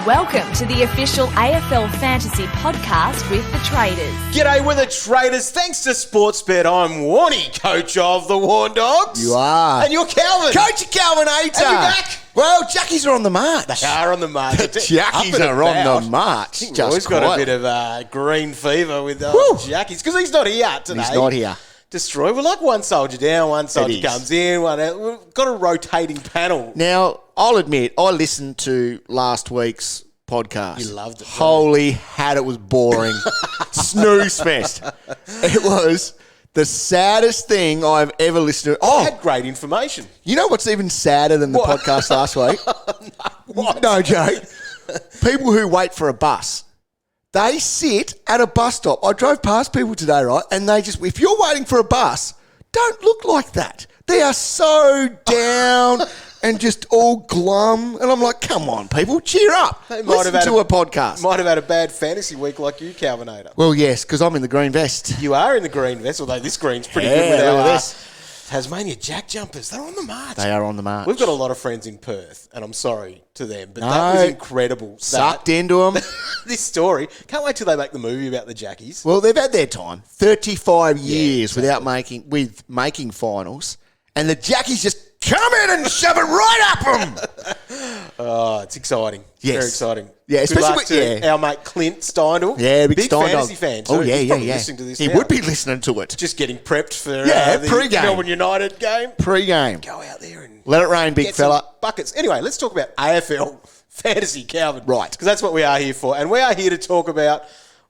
Welcome to the official AFL Fantasy podcast with the Traders. G'day with the Traders. Thanks to Sportsbet, I'm Warnie, coach of the Warn Dogs. You are. And you're Calvin. Coach Calvin Ater. Are you back? Well, Jackies are on the march. They are on the march. The Jackies are on the march. I think Roy's got a bit of green fever with Jackies because he's not here today. He's not here. Destroy. We're like one soldier down, one soldier comes in, one out. We've got a rotating panel. Now, I'll admit, I listened to last week's podcast. You loved it. Holy hat, it was boring. Snooze fest. It was the saddest thing I've ever listened to. I had great information. You know what's even sadder than the podcast last week? No joke. People who wait for a bus. They sit at a bus stop. I drove past people today, right? And they just, if you're waiting for a bus, don't look like that. They are so down and just all glum. And I'm like, come on, people, cheer up. Listen to a podcast. Might have had a bad fantasy week like you, Calvinator. Well, yes, because I'm in the green vest. You are in the green vest, although this green's pretty good with our Tasmania Jack jumpers. They're on the march. They are on the march. We've got a lot of friends in Perth, and I'm sorry to them, but that was incredible. Sucked into them. This story. Can't wait till they make the movie about the Jackies. Well, they've had their time. 35 years without making finals, and the Jackies just come in and shove it right up them. Oh, it's exciting. Yes. Very exciting. Yeah, especially with our mate Clint Steindl. Yeah, big Steindl. Fantasy fan too. Oh, yeah, He's probably yeah. listening to this He now. would be listening to it. Just getting prepped for the pre-game. Melbourne United game. Pre-game. Go out there and let it rain, big fella. Buckets. Anyway, let's talk about AFL Fantasy, Calvin. Right. Because that's what we are here for. And we are here to talk about...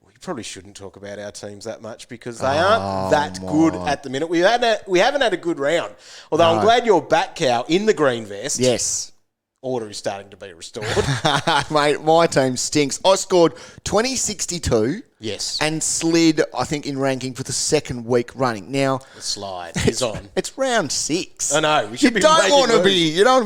We probably shouldn't talk about our teams that much because they aren't that good at the minute. We haven't had a good round. Although I'm glad you're back, Cal, in the green vest. Yes. Order is starting to be restored. Mate, my team stinks. I scored 2062. Yes. And slid, I think, in ranking for the second week running. Now, the slide is on. It's round 6. I know. You don't want to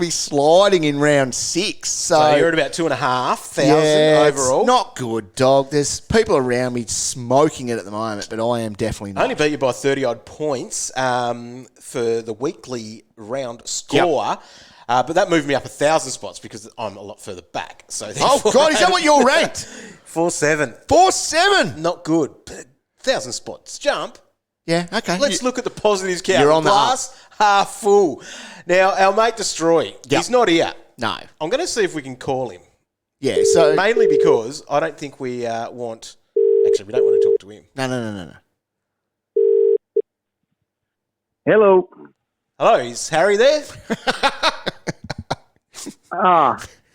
be sliding in round 6. So you're at about 2,500 overall. Not good, dog. There's people around me smoking it at the moment, but I am definitely not. I only beat you by 30-odd points for the weekly round score. Yep. But that moved me up 1,000 spots because I'm a lot further back. So oh, God, is that what you're ranked? 4-7. 4-7? Not good, but 1,000 spots. Jump. Yeah, okay. Let's look at the positives, Cal. You're on the glass half full. Now, our mate Destroy, he's not here. No. I'm going to see if we can call him. Yeah, so... Mainly because I don't think we want... Actually, we don't want to talk to him. No. Hello. Hello, is Harry there?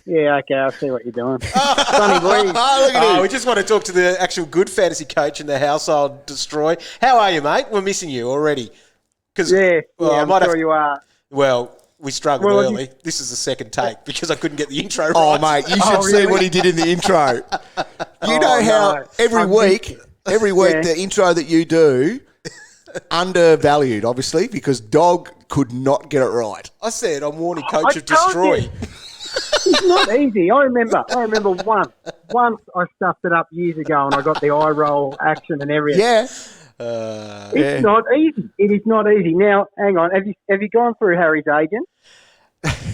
Yeah, okay, I see what you're doing. Funny boy. Look at him. We just want to talk to the actual good fantasy coach in the household, Destroy. How are you, mate? We're missing you already. I'm sure you are. Well, we struggled early. This is the second take because I couldn't get the intro right. Oh, mate, you should see what he did in the intro. You know how every week the intro that you do, undervalued, obviously, because Dog could not get it right. I said I'm Warnie, coach of Destroy. It's not easy. I remember once I stuffed it up years ago and I got the eye roll action and everything. Yeah. It's not easy. It is not easy. Now, hang on. Have you gone through Harry's agent?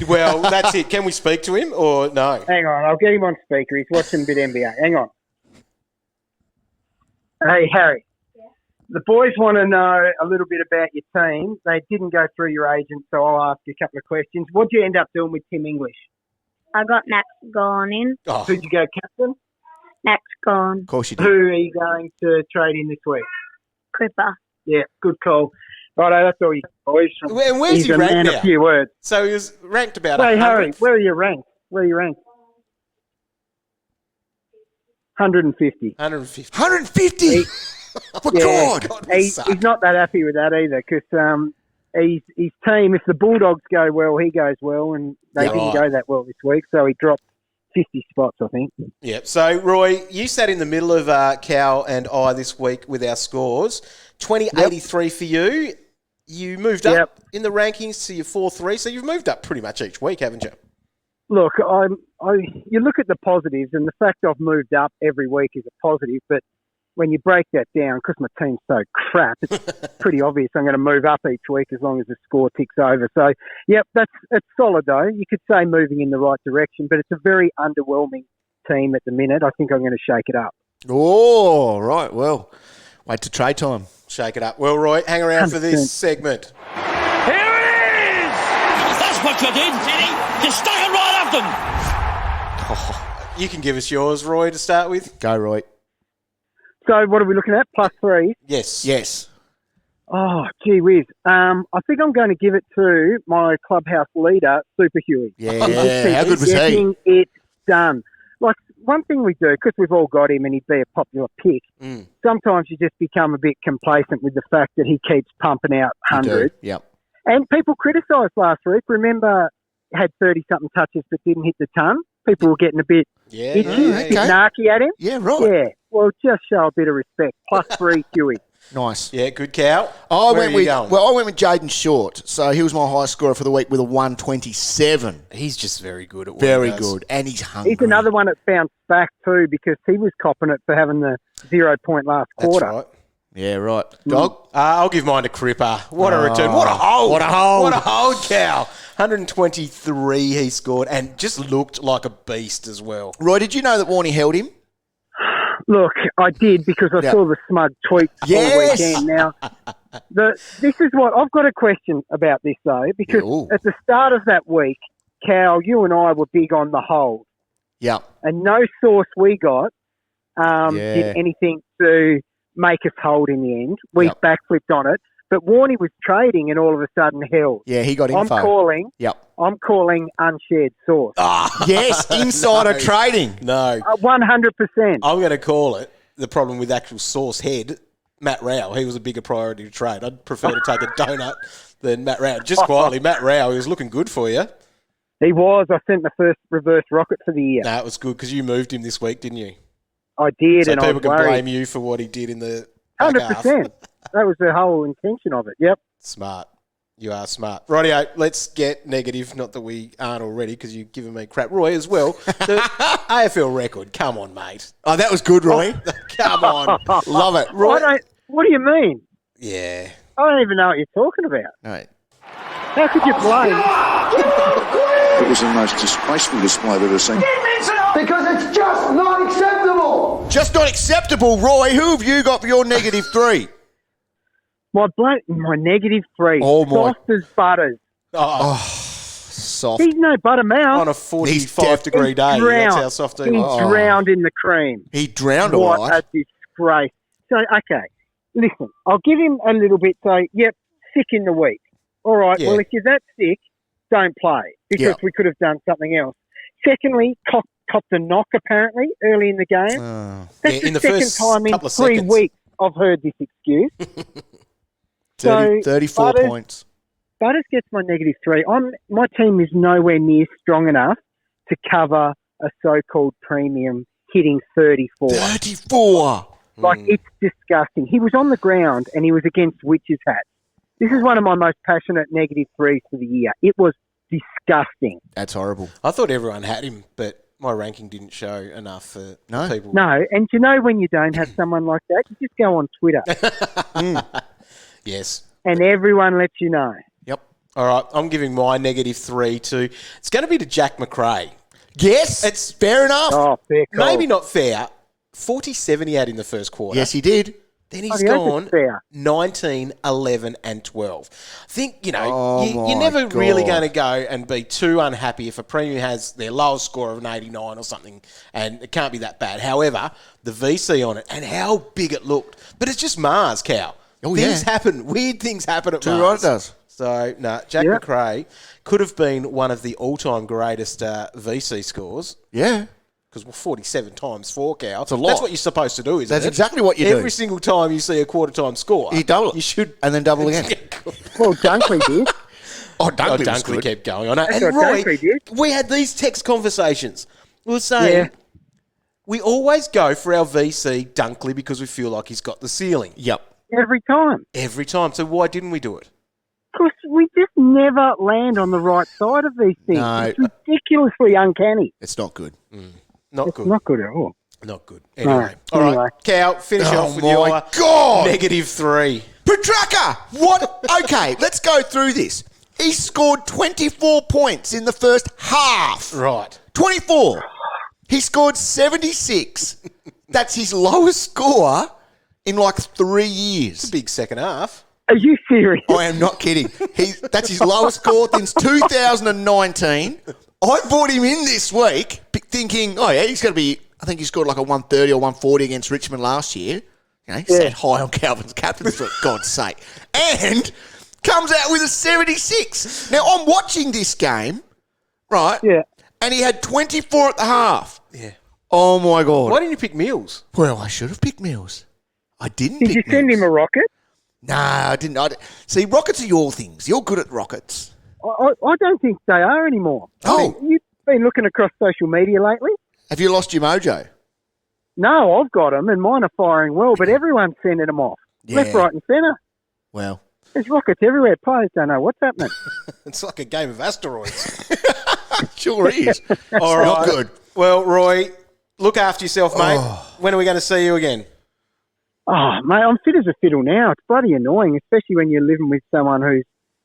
Well, that's it. Can we speak to him or no? Hang on. I'll get him on speaker. He's watching a bit NBA. Hang on. Hey, Harry. Yeah. The boys want to know a little bit about your team. They didn't go through your agent, so I'll ask you a couple of questions. What did you end up doing with Tim English? I got Max gone in. Oh. Who'd you go captain? Max gone. Of course you did. Who are you going to trade in this week? Cripper. Yeah, good call. Righto, that's all you boys. And where's he ranked now? A few words. So he was ranked about 100. Hey, 100. Harry, where are you ranked? 150. 150. 150? God. He's not that happy with that either because his team, if the Bulldogs go well, he goes well, and they didn't go that well this week, so he dropped 50 spots, I think. Yeah. So, Roy, you sat in the middle of Cal and I this week with our scores. 2083 for you. You moved up in the rankings to your 4-3, so you've moved up pretty much each week, haven't you? Look, you look at the positives, and the fact I've moved up every week is a positive, but when you break that down, because my team's so crap, it's pretty obvious I'm going to move up each week as long as the score ticks over. So, yep, it's solid though. You could say moving in the right direction, but it's a very underwhelming team at the minute. I think I'm going to shake it up. Oh, right. Well, wait to trade time. Shake it up. Well, Roy, hang around for this segment. Here it is! That's what you did, Jenny. You stuck it right up them. You can give us yours, Roy, to start with. Go, Roy. So what are we looking at? +3? Yes. Oh, gee whiz. I think I'm going to give it to my clubhouse leader, Super Huey. Yeah, how good was he? Getting it done. Like, one thing we do, because we've all got him and he'd be a popular pick, sometimes you just become a bit complacent with the fact that he keeps pumping out hundreds. Yep. And people criticised last week. Remember, had 30-something touches but didn't hit the ton? People were getting a bit itchy, a bit narky at him. Yeah, right. Yeah, well, just show a bit of respect. +3, Huey. Nice. Yeah, good cow. I Where went are you going? I went with Jaden Short. So he was my highest scorer for the week with a 127. He's just very good at what Very he does. good. And he's hungry. He's another one that bounced back too because he was copping it for having the 0 point last That's quarter. right. Yeah, right. Dog? I'll give mine to Cripper. What a return. What a hold. What a hold. What a hold, cow. 123 he scored and just looked like a beast as well. Roy, did you know that Warnie held him? Look, I did because I saw the smug tweets all weekend. Now, this is what I've got a question about this though, because at the start of that week, Cal, you and I were big on the hold. Yeah. And no source we got did anything to make us hold in the end. We backflipped on it. But Warnie was trading and all of a sudden held. Yeah, he got info. I'm calling unshared source. Yes, insider trading. No. 100%. I'm going to call it the problem with actual source head, Matt Rao. He was a bigger priority to trade. I'd prefer to take a donut than Matt Rao. Just quietly, Matt Rao, he was looking good for you. He was. I sent the first reverse rocket for the year. No, it was good because you moved him this week, didn't you? I did, so and people can worried. blame you for what he did in the 100%. That was the whole intention of it. Yep. Smart. You are smart. Rightio, let's get negative. Not that we aren't already because you've given me crap. Roy, as well. The AFL record. Come on, mate. Oh, that was good, Roy. Come on. Love it. Roy. What do you mean? Yeah. I don't even know what you're talking about. Right. How could you blame? It was the most disgraceful display I've ever seen. Because it's just not acceptable. Just not acceptable, Roy. Who have you got for your -3? My -3. Oh, my. Soft as butters. Soft. He's no buttermouth. On a 45-degree day. That's how soft he was. He drowned in the cream. He drowned all right. What a disgrace. So, okay, listen, I'll give him a little bit. So, yep, sick in the week. All right, well, if you're that sick, don't play because we could have done something else. Secondly, copped a knock apparently early in the game. That's in the the second time in 3 seconds. weeks I've heard this excuse. 34 points. Butters gets my -3. My team is nowhere near strong enough to cover a so-called premium hitting 34. 34! Like, it's disgusting. He was on the ground and he was against witches' hats. This is one of my most passionate -3s for the year. It was disgusting. That's horrible. I thought everyone had him, but my ranking didn't show enough for people. No, and you know when you don't have someone like that, you just go on Twitter. Yes. And everyone lets you know. Yep. All right, I'm giving my -3 to... It's going to be to Jack Macrae. Yes, it's fair enough. Oh, fair call. Maybe not fair. 47 he had in the first quarter. Yes, he did. Then he's gone 19, 11 and 12. I think, you're never really going to go and be too unhappy if a premium has their lowest score of an 89 or something, and it can't be that bad. However, the VC on it and how big it looked. But it's just Mars, Cow. Things happen. Weird things happen at Mars. Right, it does. So, Jack Macrae could have been one of the all-time greatest VC scores. Yeah. Because 47 times 4, Cow. It's a lot. That's what you're supposed to do, isn't it? That's exactly what you do. Every single time you see a quarter-time score, you double it. You should... And then double again. Well, Dunkley did. Dunkley kept going. I know. That's And what Roy, Dunkley did. we had these text conversations. We were saying we always go for our VC Dunkley because we feel like he's got the ceiling. Yep. Every time. Every time. So why didn't we do it? Because we just never land on the right side of these things. No. It's ridiculously uncanny. It's not good. Not It's good. not good at all. Not good. Anyway. No. All Anyway. right. Cow, finish off with my your God. -3. Petraka! What? Okay, let's go through this. He scored 24 points in the first half. Right. 24. He scored 76. That's his lowest score in like 3 years. It's a big second half. Are you serious? I am not kidding. That's his lowest score since 2019. I brought him in this week thinking, oh, yeah, he's going to be, I think he scored like a 130 or 140 against Richmond last year. You know, he sat high on Calvin's captains, for God's sake. And comes out with a 76. Now, I'm watching this game, right? Yeah. And he had 24 at the half. Yeah. Oh, my God. Why didn't you pick Mills? Well, I should have picked Mills. I didn't Did you send him a rocket? No, I didn't. See, rockets are your things. You're good at rockets. I don't think they are anymore. Oh. You've been looking across social media lately? Have you lost your mojo? No, I've got them, and mine are firing well, but everyone's sending them off. Yeah. Left, right and centre. Well. There's rockets everywhere. Players don't know what's happening. It's like a game of asteroids. Sure is. All right. Not good. Well, Roy, look after yourself, mate. When are we going to see you again? Oh, mate, I'm fit as a fiddle now. It's bloody annoying, especially when you're living with someone who's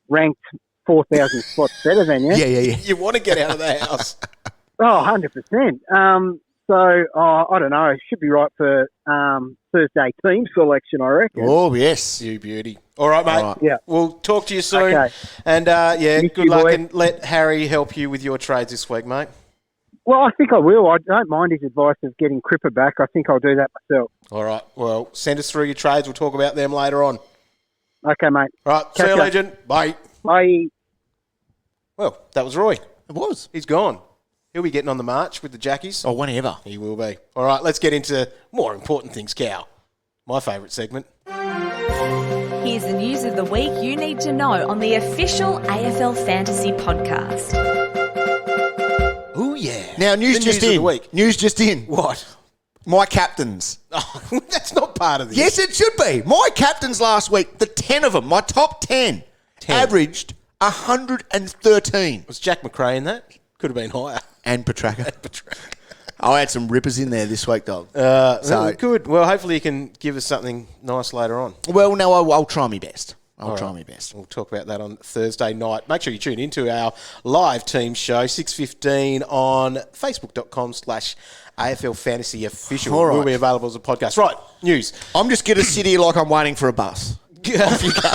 ranked 4,000 spots better than you. Yeah. You want to get out of the house. Oh, 100%. I don't know. It should be right for Thursday team selection, I reckon. Oh, yes. You beauty. All right, mate. All right. Yeah. We'll talk to you soon. Okay. And, Miss good you, luck. boy. And let Harry help you with your trades this week, mate. Well, I think I will. I don't mind his advice of getting Cripper back. I think I'll do that myself. All right. Well, send us through your trades. We'll talk about them later on. Okay, mate. All right. See you, Catch ya. legend. Bye. Bye. Well, that was Roy. It was. He's gone. He'll be getting on the march with the Jackies. Oh, whenever. He will be. All right, let's get into more important things, Cow. My favourite segment. Here's the news of the week you need to know on the official AFL Fantasy podcast. Oh, yeah. Now, news The just news of in. the week. News just in. What? My captains. Oh, that's not part of this. Yes, it should be. My captains last week, the 10 of them, my top 10, averaged 113. Was Jack Macrae in that? Could have been higher. And Petraka. I had some rippers in there this week, dog. Good. Well, hopefully you can give us something nice later on. Well, no, I'll try my best. I'll try my best. We'll talk about that on Thursday night. Make sure you tune into our live team show, 6:15 on facebook.com/AFL Fantasy Official. All right. Will be available as a podcast. Right, news. I'm just going to sit here like I'm waiting for a bus. Off you go.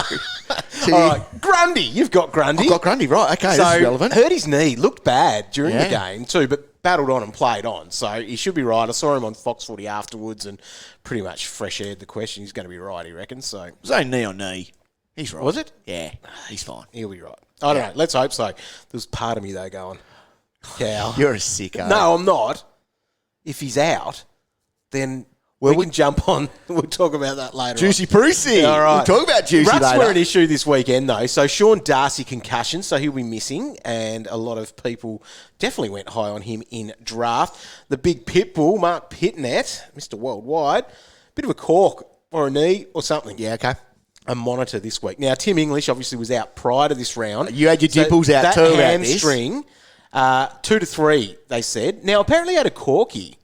All right, Grundy. You've got Grundy. I've got Grundy, right. Okay, So, this is relevant. hurt his knee. Looked bad during the Yeah. game too, but battled on and played on. So he should be right. I saw him on Fox Footy afterwards and pretty much fresh-aired the question. He's going to be right, he reckons. So It was only knee on knee. He's right. Was it? Yeah, he's fine. He'll be right. I don't know. Let's hope so. There's part of me, though, going, Cow. You're a sicko. No, I'm not. If he's out, then we can jump on. We'll talk about that later. Juicy Prusy. All right. We'll talk about Juicy Rucks later. were an issue this weekend, though. So Sean Darcy concussion, so he'll be missing, and a lot of people definitely went high on him in draft. The big pit bull, Mark Pitnet, Mr. Worldwide, bit of a cork or a knee or something. Yeah, okay. A monitor this week. Now, Tim English obviously was out prior to this round. You had your dipples out that too about this. hamstring, 2 to 3, they said. Now, apparently he had a corky,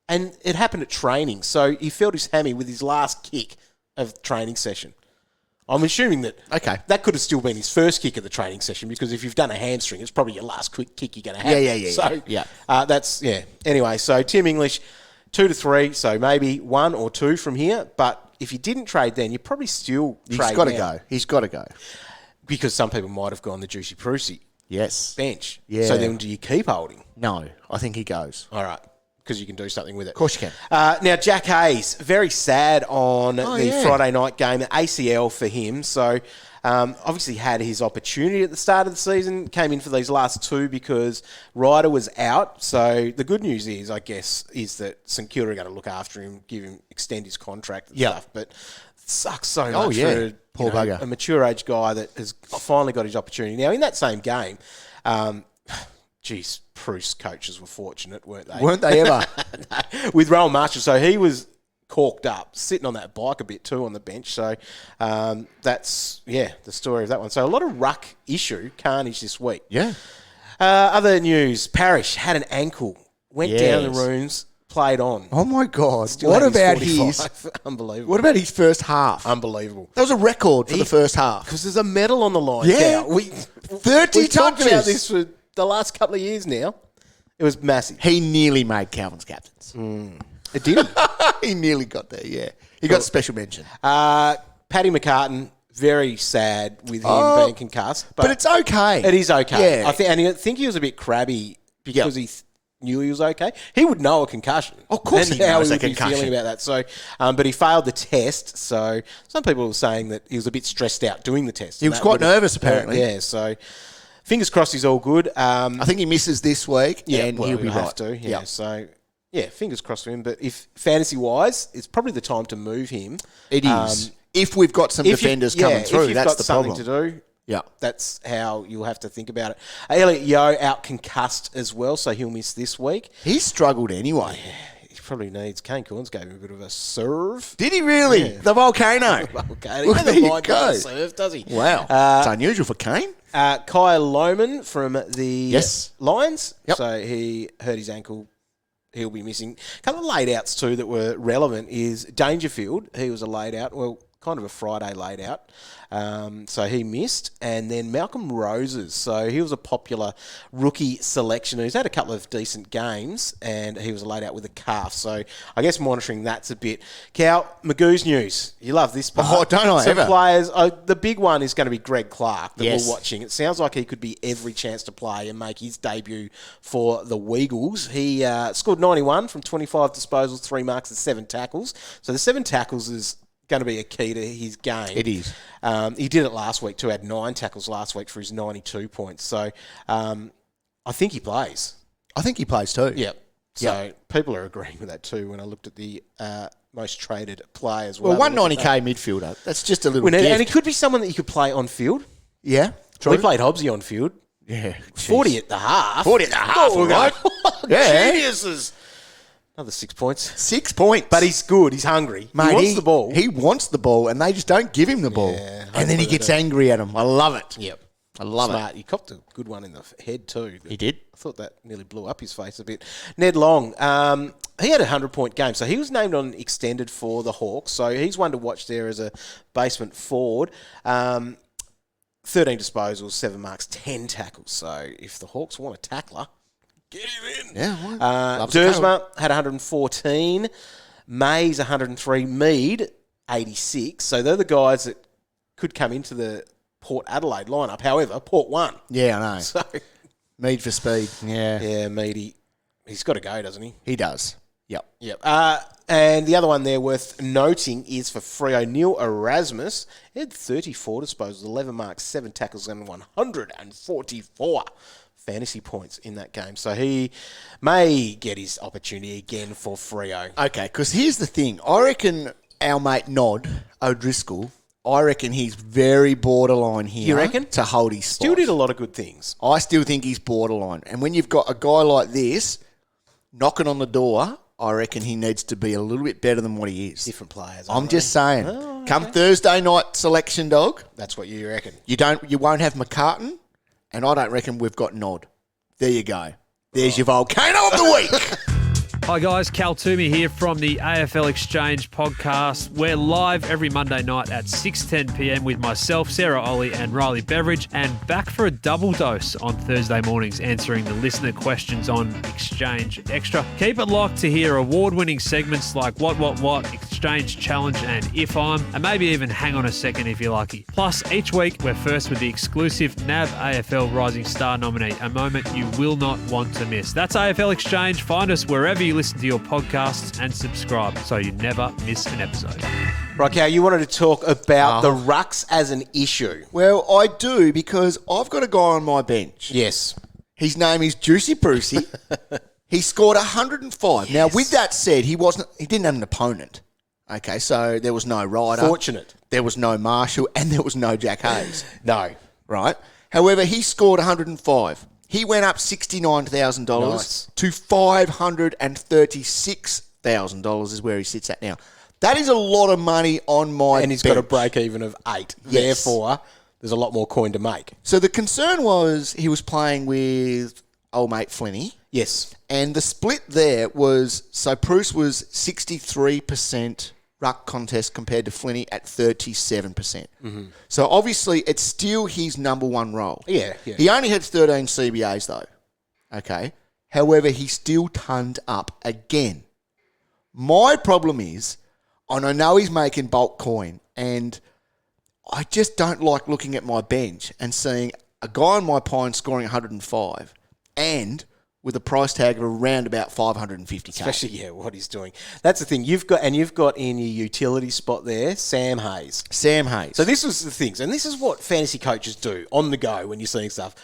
and it happened at training. So he felt his hammy with his last kick of the training session. I'm assuming that that could have still been his first kick of the training session, because if you've done a hamstring, it's probably your last quick kick you're going to have. Yeah. So that's, Anyway, so Tim English, 2 to 3, so maybe 1 or 2 from here. But if you didn't trade then, you probably still trade now. He's got to go. He's got to go. Because some people might have gone the Juicy Prusy bench. Yeah. So then do you keep holding? No, I think he goes. All right. Because you can do something with it. Of course you can. Now, Jack Hayes, very sad on the Friday night game, ACL for him. So, obviously had his opportunity at the start of the season, came in for these last 2 because Ryder was out. So, the good news is, I guess, is that St Kilda are going to look after him, extend his contract and stuff. But it sucks so much for Poor bugger. a mature age guy that has finally got his opportunity. Now, in that same game, Bruce coaches were fortunate, weren't they? Weren't they ever? With Rowan Marshall. So he was corked up, sitting on that bike a bit too on the bench. So that's, the story of that one. So a lot of ruck issue, carnage this week. Yeah. Other news, Parrish had an ankle, went down the rooms, played on. Oh, my God. Still What had about 45. Unbelievable. What about his first half? Unbelievable. That was a record for the first half. Because there's a medal on the line. Yeah. Now. 30 We've talked touches. about this for the last couple of years now. It was massive. He nearly made Calvin's captains. It did. He nearly got there, yeah. He got special mention. Paddy McCartan, very sad with him being concussed. But it's okay. It is okay. Yeah. I think he was a bit crabby because he knew he was okay. He would know a concussion. Of course and he knows how a he would be feeling concussion. about that. So, but he failed the test. So some people were saying that he was a bit stressed out doing the test. He was quite nervous, apparently. Yeah, so fingers crossed he's all good. I think he misses this week, and he'll be have right. to. Yeah, so yeah, fingers crossed for him. But if fantasy-wise, it's probably the time to move him. It is. If we've got some defenders coming through, that's the problem. If you've got something to do, yeah, that's how you'll have to think about it. Elliot Yeo out concussed as well, so he'll miss this week. He's struggled anyway. He probably needs. Kane Corns gave him a bit of a serve. Did he really? Yeah. The volcano. Volcano. Well, there you go. Serve, does he? Wow. It's unusual for Kane. Kyle Lohman from the Lions. Yep. So he hurt his ankle. He'll be missing. A couple of laid-outs too that were relevant is Dangerfield. He was a laid-out. Well, kind of a Friday laid-out. So he missed. And then Malcolm Roses. So he was a popular rookie selection. He's had a couple of decent games, and he was laid out with a calf. So I guess monitoring that's a bit. Cal, Magoo's news. You love this part. Oh, don't I Some ever. players. The big one is going to be Greg Clark that Yes. we're watching. It sounds like he could be every chance to play and make his debut for the Weagles. He scored 91 from 25 disposals, 3 marks and 7 tackles. So the 7 tackles is going to be a key to his game. It is. He did it last week too. Had 9 tackles last week for his 92 points. So I think he plays. I think he plays too. Yep. So people are agreeing with that too when I looked at the most traded players. Well, 190k midfielder. That's just a little gift. And he could be someone that you could play on field. Yeah. True. We played Hobbsy on field. Yeah. 40 at the half. 40 at the half, all right. Yeah. Geniuses. Another 6 points. 6 points. But he's good. He's hungry. Mate, he wants the ball. He wants the ball, and they just don't give him the ball. Yeah, and then he gets angry at him. I love it. Yep. I love Smart. it. He copped a good one in the head too. He did. I thought that nearly blew up his face a bit. Ned Long, he had a 100-point game, so he was named on extended for the Hawks. So he's one to watch there as a basement forward. 13 disposals, 7 marks, 10 tackles. So if the Hawks want a tackler, get him in. Yeah. Dersma had 114. Mays 103. Mead 86. So they're the guys that could come into the Port Adelaide lineup. However, Port won. Yeah, I know. So Mead for speed. Yeah. yeah, Meady, he's got to go, doesn't he? He does. Yep. Yep. And the other one there worth noting is for Freo, Neil Erasmus. He had 34 disposals, 11 marks, 7 tackles, and 144 fantasy points in that game. So he may get his opportunity again for Freo. Okay, because here's the thing. I reckon our mate Nod O'Driscoll, I reckon he's very borderline here. You reckon? To hold his spot. Still did a lot of good things. I still think he's borderline. And when you've got a guy like this knocking on the door, I reckon he needs to be a little bit better than what he is. Different players. I'm just saying. Oh, okay. Come Thursday night selection, dog. That's what you reckon. You won't have McCartan, and I don't reckon we've got Nod. There you go. There's your volcano of the week. Hi guys, Cal Toomey here from the AFL Exchange podcast. We're live every Monday night at 6:10 p.m. with myself, Sarah Ollie and Riley Beveridge, and back for a double dose on Thursday mornings answering the listener questions on Exchange Extra. Keep it locked to hear award-winning segments like What, Exchange Challenge and If I'm, and maybe even Hang On a Second if you're lucky. Plus, each week we're first with the exclusive NAB AFL Rising Star nominee, a moment you will not want to miss. That's AFL Exchange. Find us wherever you listen to your podcasts and subscribe so you never miss an episode. Right, Cal, you wanted to talk about the rucks as an issue. Well, I do because I've got a guy on my bench. Yes. His name is Juicy Brucey. He scored 105. Yes. Now, with that said, he didn't have an opponent. Okay, so there was no Ryder. Fortunate. There was no Marshall, and there was no Jack Hayes. No. Right? However, he scored 105. He went up $69,000 to $536,000 is where he sits at now. That is a lot of money on my And he's bench. got a break even of 8. Yes. Therefore, there's a lot more coin to make. So the concern was he was playing with old mate Flinny. Yes. And the split there was, so Bruce was 63% ruck contest compared to Flinny at 37%. Mm-hmm. So obviously it's still his number one role. Yeah. He only had 13 CBAs though. Okay. However, he still turned up again. My problem is, and I know he's making bulk coin, and I just don't like looking at my bench and seeing a guy on my pine scoring 105 and with a price tag of around about 550k. Especially, what he's doing. That's the thing. You've got in your utility spot there, Sam Hayes. Sam Hayes. So this was the things, and this is what fantasy coaches do on the go when you're seeing stuff.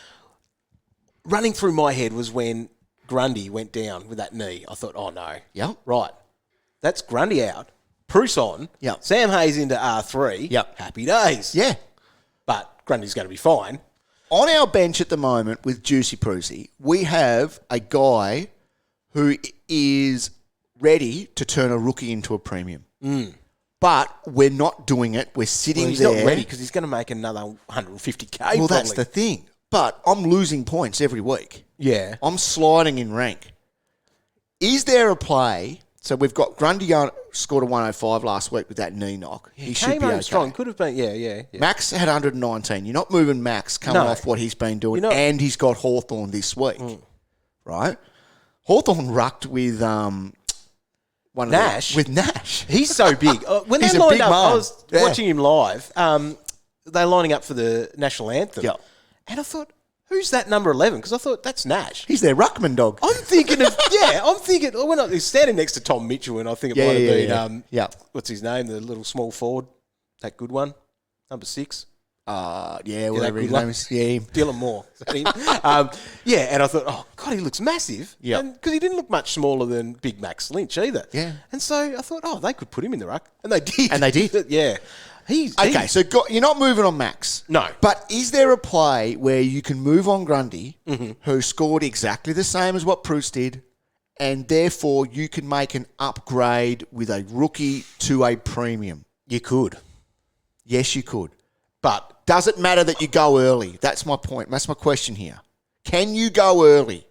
Running through my head was when Grundy went down with that knee. I thought, oh no. Yep. Right. That's Grundy out. Bruce on. Yep. Sam Hayes into R3. Yep. Happy days. Yeah. But Grundy's going to be fine. On our bench at the moment with Juicy Prusy, we have a guy who is ready to turn a rookie into a premium. But we're not doing it. We're sitting He's there. not ready because he's going to make another 150k. Well, that's the thing. But I'm losing points every week. Yeah. I'm sliding in rank. Is there a play? So we've got Grundy scored a 105 last week with that knee knock. He should came be home okay. strong. Could have been, yeah. Max had 119. You're not moving Max coming off what he's been doing, and he's got Hawthorn this week, right? Hawthorn rucked with Nash. With Nash. He's so big. When He's they a lined big up, man. I was watching him live. They're lining up for the national anthem. Yeah. And I thought, who's that number 11? Because I thought, that's Nash. He's their ruckman dog. I'm thinking, he's standing next to Tom Mitchell, and I think it might have been, what's his name, the little small forward, that good one, number 6. Whatever his name is. Yeah, him. Dylan Moore. Is that him? And I thought, oh, God, he looks massive. Yeah. Because he didn't look much smaller than Big Max Lynch either. Yeah. And so I thought, oh, they could put him in the ruck. And they did. And they did. Yeah. So you're not moving on Max. No. But is there a play where you can move on Grundy, who scored exactly the same as what Bruce did, and therefore you can make an upgrade with a rookie to a premium? You could. Yes, you could. But does it matter that you go early? That's my point. That's my question here. Can you go early?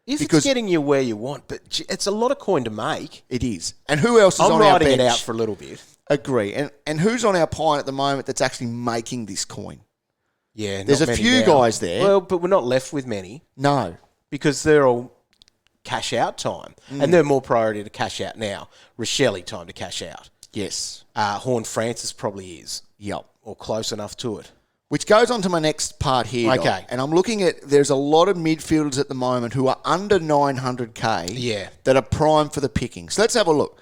Because it's getting you where you want, but it's a lot of coin to make. It is. And who else is on our bench? I'm riding it out for a little bit. Agree. And who's on our pine at the moment that's actually making this coin? Yeah, there's a few guys there. Well, but we're not left with many. No. Because they're all cash out time. And they're more priority to cash out now. Rochelle time to cash out. Yes. Horn Francis probably is. Yep. Or close enough to it. Which goes on to my next part here. Okay. Doc. And I'm looking at, there's a lot of midfielders at the moment who are under 900k that are primed for the picking. So let's have a look.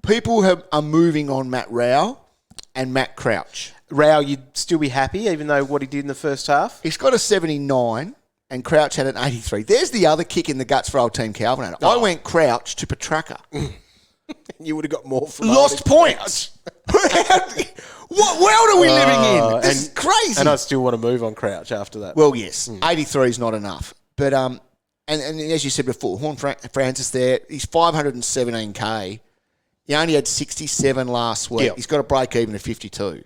People are moving on Matt Rao and Matt Crouch. Rao, you'd still be happy, even though what he did in the first half? He's got a 79 and Crouch had an 83. There's the other kick in the guts for old Team Calvin. I went Crouch to Petrarca. You would have got more from lost points. What world are we living in? This is crazy. And I still want to move on Crouch after that. Well, yes. 83 is not enough. But and as you said before, Horn Francis there, he's 517k. He only had 67 last week. Yep. He's got a break even of 52.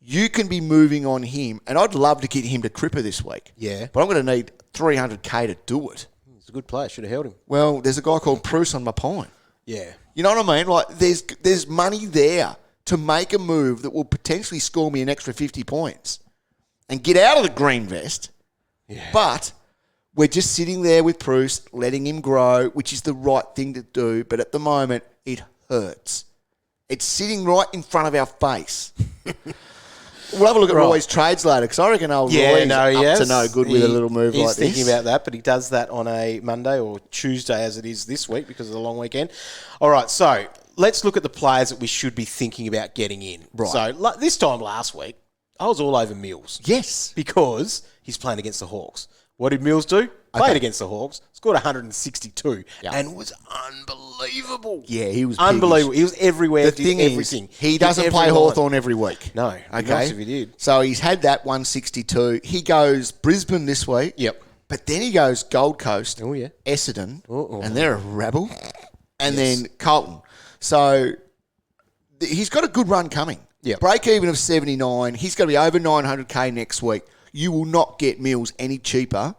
You can be moving on him, and I'd love to get him to Cripper this week. Yeah. But I'm going to need 300k to do it. He's a good player. Should have held him. Well, there's a guy called Bruce on my pine. Yeah. You know what I mean? Like, there's money there to make a move that will potentially score me an extra 50 points and get out of the green vest. Yeah. But we're just sitting there with Bruce, letting him grow, which is the right thing to do. But at the moment, it hurts. It's sitting right in front of our face. We'll have a look at Roy's trades later, because I reckon Roy's up to no good with a little move like this. He's thinking about that, but he does that on a Monday or Tuesday as it is this week because of the long weekend. All right, so let's look at the players that we should be thinking about getting in. Right. So this time last week, I was all over Mills. Yes. Because he's playing against the Hawks. What did Mills do? Played against the Hawks, scored 162, and was unbelievable. Yeah, he was unbelievable. Piggish. He was everywhere. The thing everything. Is, he doesn't play Hawthorn every week. No, okay. Nice if he did. So he's had that 162. He goes Brisbane this week. Yep. But then he goes Gold Coast, Essendon, and they're a rabble, and then Carlton. So he's got a good run coming. Yep. Break even of 79. He's going to be over 900k next week. You will not get Mills any cheaper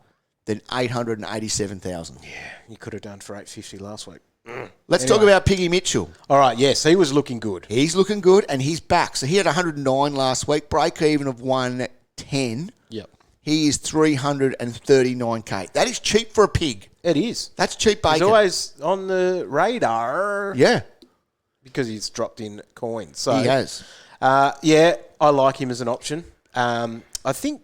than 887,000. Yeah, you could have done for 850 last week. Let's talk about Piggy Mitchell. All right, yes, he was looking good. He's looking good, and he's back. So he had 109 last week, break even of 110. Yep. He is 339K. That is cheap for a pig. It is. That's cheap bacon. He's always on the radar. Yeah. Because he's dropped in coins. So, He has. Yeah, I like him as an option. I think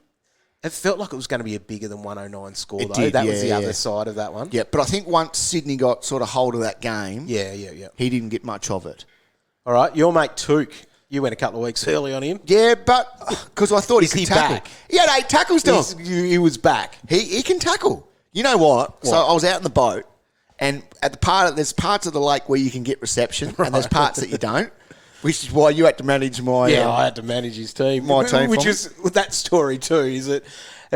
it felt like it was going to be a bigger than 109 score, It though. did, That was yeah, the other yeah. side of that one. Yeah, but I think once Sydney got sort of hold of that game, Yeah. he didn't get much of it. All right, your mate Touk, you went a couple of weeks early on him. Yeah, but because I thought Is he he could tackle. back? He had 8 tackles, Dom. He was back. He can tackle. You know what? So I was out in the boat, and at there's parts of the lake where you can get reception, and there's parts that you don't, which is why you had to manage my... I had to manage his team. My team Which for is that story too, is it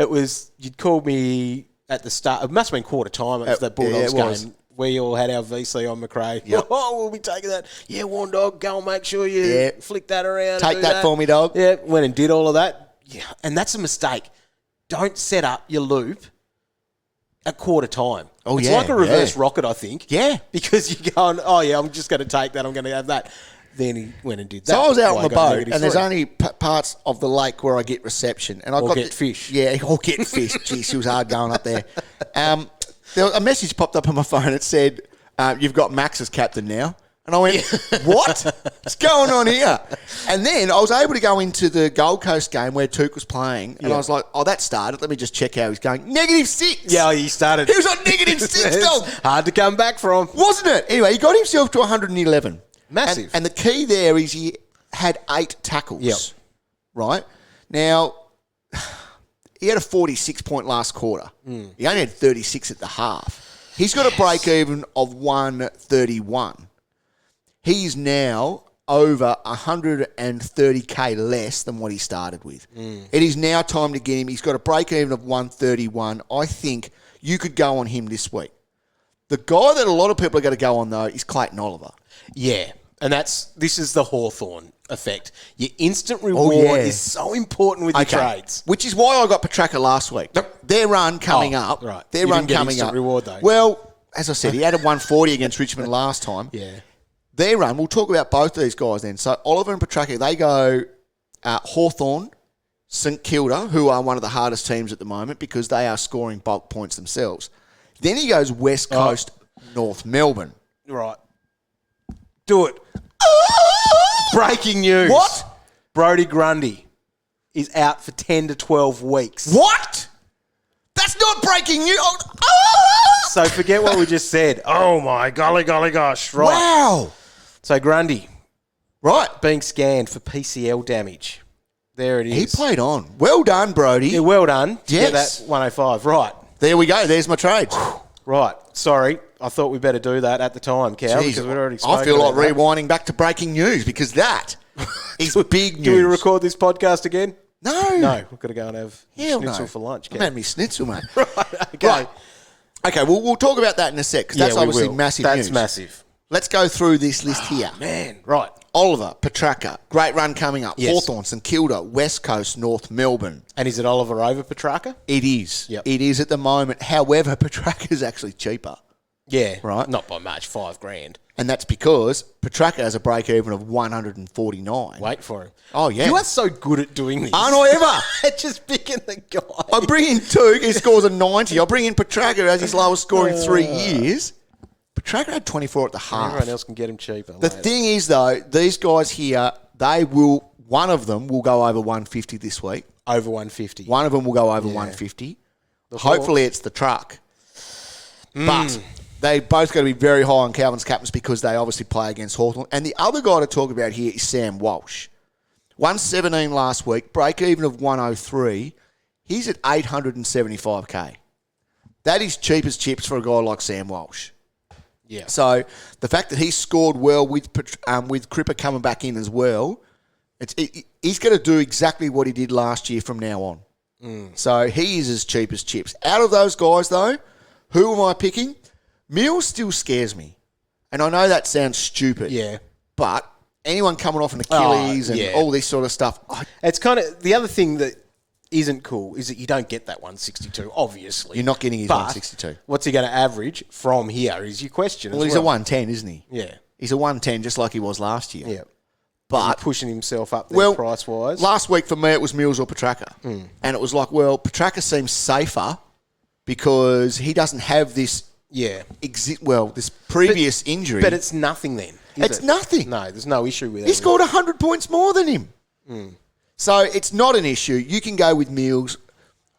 was, you'd called me at the start, it must have been quarter time, it was that Bulldogs it was. game. We all had our VC on Macrae. Yep. Oh, we'll be taking that. Yeah, Warn Dog, go and make sure you flick that around. Take and do that for me, dog. Yeah, went and did all of that. Yeah, and that's a mistake. Don't set up your loop at quarter time. Oh, it's yeah, like a reverse yeah. rocket, I think. Yeah. Because you're going, oh, yeah, I'm just going to take that. I'm going to have that. Then he went and did that. So I was out Why on the I got boat, and there's -3. only parts of the lake where I get reception. And I Or got get fish. Yeah, or get fish. Jeez, it was hard going up there. A message popped up on my phone. It said, you've got Max as captain now. And I went, what? What's going on here? And then I was able to go into the Gold Coast game where Touk was playing. And I was like, oh, that started. Let me just check how he's going. -6. Yeah, he started. He was on -6, dog. Hard to come back from. Wasn't it? Anyway, he got himself to 111. Massive. And the key there is he had 8 tackles. Yep. Right? Now, he had a 46-point last quarter. He only had 36 at the half. He's got a break even of 131. He's now over 130K less than what he started with. It is now time to get him. He's got a break even of 131. I think you could go on him this week. The guy that a lot of people are going to go on, though, is Clayton Oliver. Yeah. And this is the Hawthorn effect. Your instant reward is so important with your trades. Which is why I got Petrarca last week. Their run coming up. Right. Their You run didn't get coming instant up. reward, though. Well, as I said, he had a 140 against Richmond last time. Yeah. Their run, we'll talk about both of these guys then. So Oliver and Petrarca, they go Hawthorn, St Kilda, who are one of the hardest teams at the moment because they are scoring bulk points themselves. Then he goes West Coast, North Melbourne. Right. Do it. Breaking news. What? Brodie Grundy is out for 10 to 12 weeks. What? That's not breaking news. So forget what we just said. Oh, my golly gosh. Right. Wow. So Grundy. Right. Being scanned for PCL damage. There it is. He played on. Well done, Brodie. Yeah, well done. To get Yes. that 105. Right. There we go. There's my trades. Right. Sorry. I thought we better do that at the time, Cal, because we'd already spoken I feel like about that. rewinding back to breaking news because that is big news. Do we record this podcast again? No. No. We've got to go and have Hell schnitzel no. for lunch, I'm Cal. having me schnitzel, mate. Okay. Right. Okay, we'll talk about that in a sec because that's we obviously will. massive That's news. massive. Let's go through this list here. Man. Right. Oliver, Petrarca, great run coming up. Yes. Hawthorn, St Kilda, West Coast, North Melbourne. And is it Oliver over Petrarca? It is. Yep. It is at the moment. However, Petrarca is actually cheaper. Yeah. Right. Not by much. $5,000. And that's because Petrarca has a break even of 149. Wait for him. Oh, yeah. You are so good at doing this. Aren't I ever? Just picking the guy. I bring in Touk, he scores a 90. I bring in Petrarca as his lowest score in 3 years. Petrarca had 24 at the half. Everyone else can get him cheaper. The thing is, though, these guys here, one of them will go over 150 this week. Over 150. One of them will go over 150. Hopefully it's the truck. But they both got to be very high on Calvin's captains because they obviously play against Hawthorn. And the other guy to talk about here is Sam Walsh. 117 last week, break even of 103. He's at 875K. That is cheap as chips for a guy like Sam Walsh. Yeah. So the fact that he scored well with Cripps coming back in as well, he's going to do exactly what he did last year from now on. So he is as cheap as chips. Out of those guys, though, who am I picking? Mills still scares me. And I know that sounds stupid. Yeah. But anyone coming off an Achilles and all this sort of stuff. It's kind of the other thing that isn't cool is that you don't get that 162, obviously. You're not getting his 162. What's he going to average from here is your question. Well, he's a 110, isn't he? Yeah. He's a 110 just like he was last year. Yeah. But pushing himself up there price-wise. Last week for me it was Mills or Petrarca. And it was like, well, Petrarca seems safer because he doesn't have this this previous injury. But it's nothing then. It's nothing. No, there's no issue with it. He scored 100 points more than him. So it's not an issue. You can go with Mills.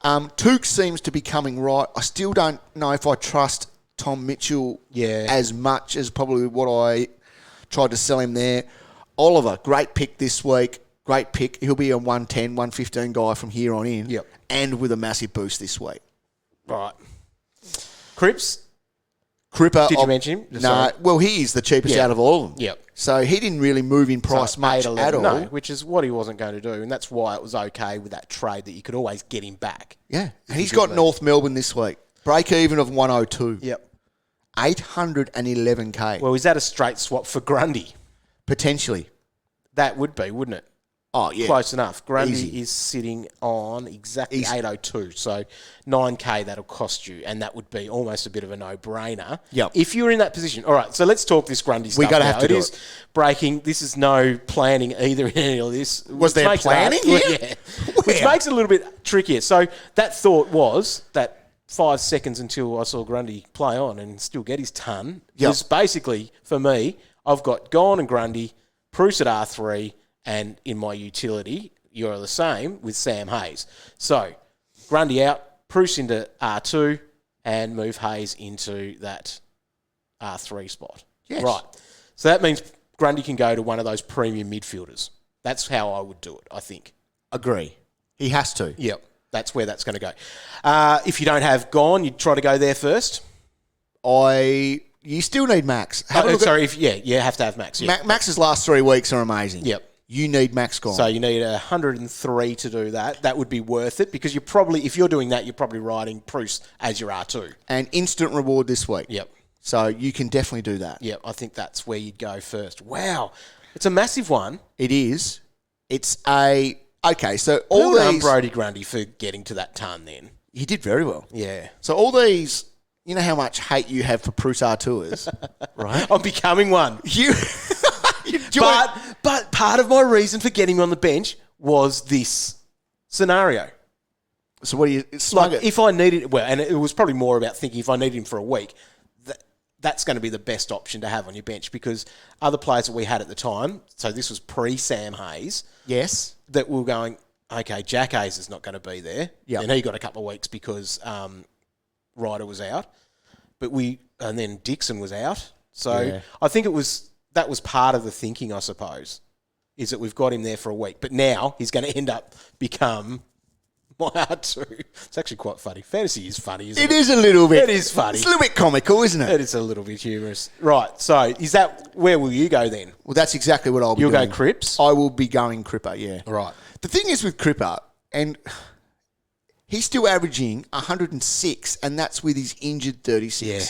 Touk seems to be coming right. I still don't know if I trust Tom Mitchell as much as probably what I tried to sell him there. Oliver, great pick this week. Great pick. He'll be a 110, 115 guy from here on in. Yep. And with a massive boost this week. Right. Cripps? Cripper. Did you mention him? No. Well, he is the cheapest out of all of them. Yep. So he didn't really move in price much at all. No, which is what he wasn't going to do. And that's why it was okay with that trade that you could always get him back. Yeah. And he's got North Melbourne this week. Break even of 102. Yep. 811K. Well, is that a straight swap for Grundy? Potentially. That would be, wouldn't it? Oh, yeah. Close enough. Grundy Easy. is sitting on exactly 802. So 9K that'll cost you. And that would be almost a bit of a no-brainer. Yep. If you're in that position. All right, so let's talk this Grundy stuff. We got to have to do it. It is breaking. This is no planning either in any of this. Was there planning here? Yeah. Which makes it a little bit trickier. So that thought was that 5 seconds until I saw Grundy play on and still get his ton. Yep. Was basically, for me, I've got Gone and Grundy, Bruce at R3, and in my utility, you're the same with Sam Hayes. So, Grundy out, Bruce into R2, and move Hayes into that R3 spot. Yes. Right. So that means Grundy can go to one of those premium midfielders. That's how I would do it, I think. Agree. He has to. Yep. That's where that's going to go. If you don't have Gone, you'd try to go there first. You still need Max. You have to have Max. Yep. Max's last 3 weeks are amazing. Yep. You need Max Gone. So you need 103 to do that. That would be worth it because if you're doing that, you're probably riding Bruce as your R2. And instant reward this week. Yep. So you can definitely do that. Yep. I think that's where you'd go first. Wow. It's a massive one. It is. It's a... Okay, so all these... these... Brodie Grundy for getting to that ton then. He did very well. Yeah. So all these... You know how much hate you have for Bruce R2ers, right? I'm becoming one. But part of my reason for getting him on the bench was this scenario. So what do you slug it? If I needed, and it was probably more about thinking if I needed him for a week, that's going to be the best option to have on your bench because other players that we had at the time, so this was pre-Sam Hayes. Yes. That were going, okay, Jack Hayes is not going to be there. Yeah. And he got a couple of weeks because Ryder was out. And then Dixon was out. So I think that was part of the thinking, I suppose, is that we've got him there for a week. But now he's going to end up become my R2. It's actually quite funny. Fantasy is funny, isn't it? It is a little bit. It is funny. It's a little bit comical, isn't it? It is a little bit humorous. Right. So where will you go then? Well, that's exactly what I'll be doing. You'll go Cripps? I will be going Cripper, yeah. Right. The thing is with Cripper, and he's still averaging 106, and that's with his injured 36. Yeah.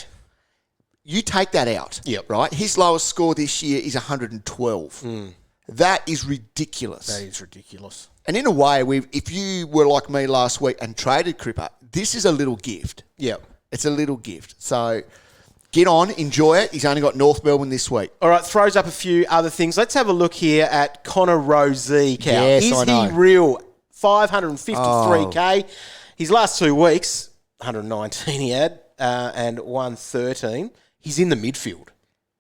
You take that out, right? His lowest score this year is 112. That is ridiculous. That is ridiculous. And in a way, if you were like me last week and traded Cripper, this is a little gift. Yep. It's a little gift. So get on, enjoy it. He's only got North Melbourne this week. All right, throws up a few other things. Let's have a look here at Connor Rozee, Cal. Yes, I know. Is he real? 553K. His last 2 weeks, 119 he had, and 113. He's in the midfield.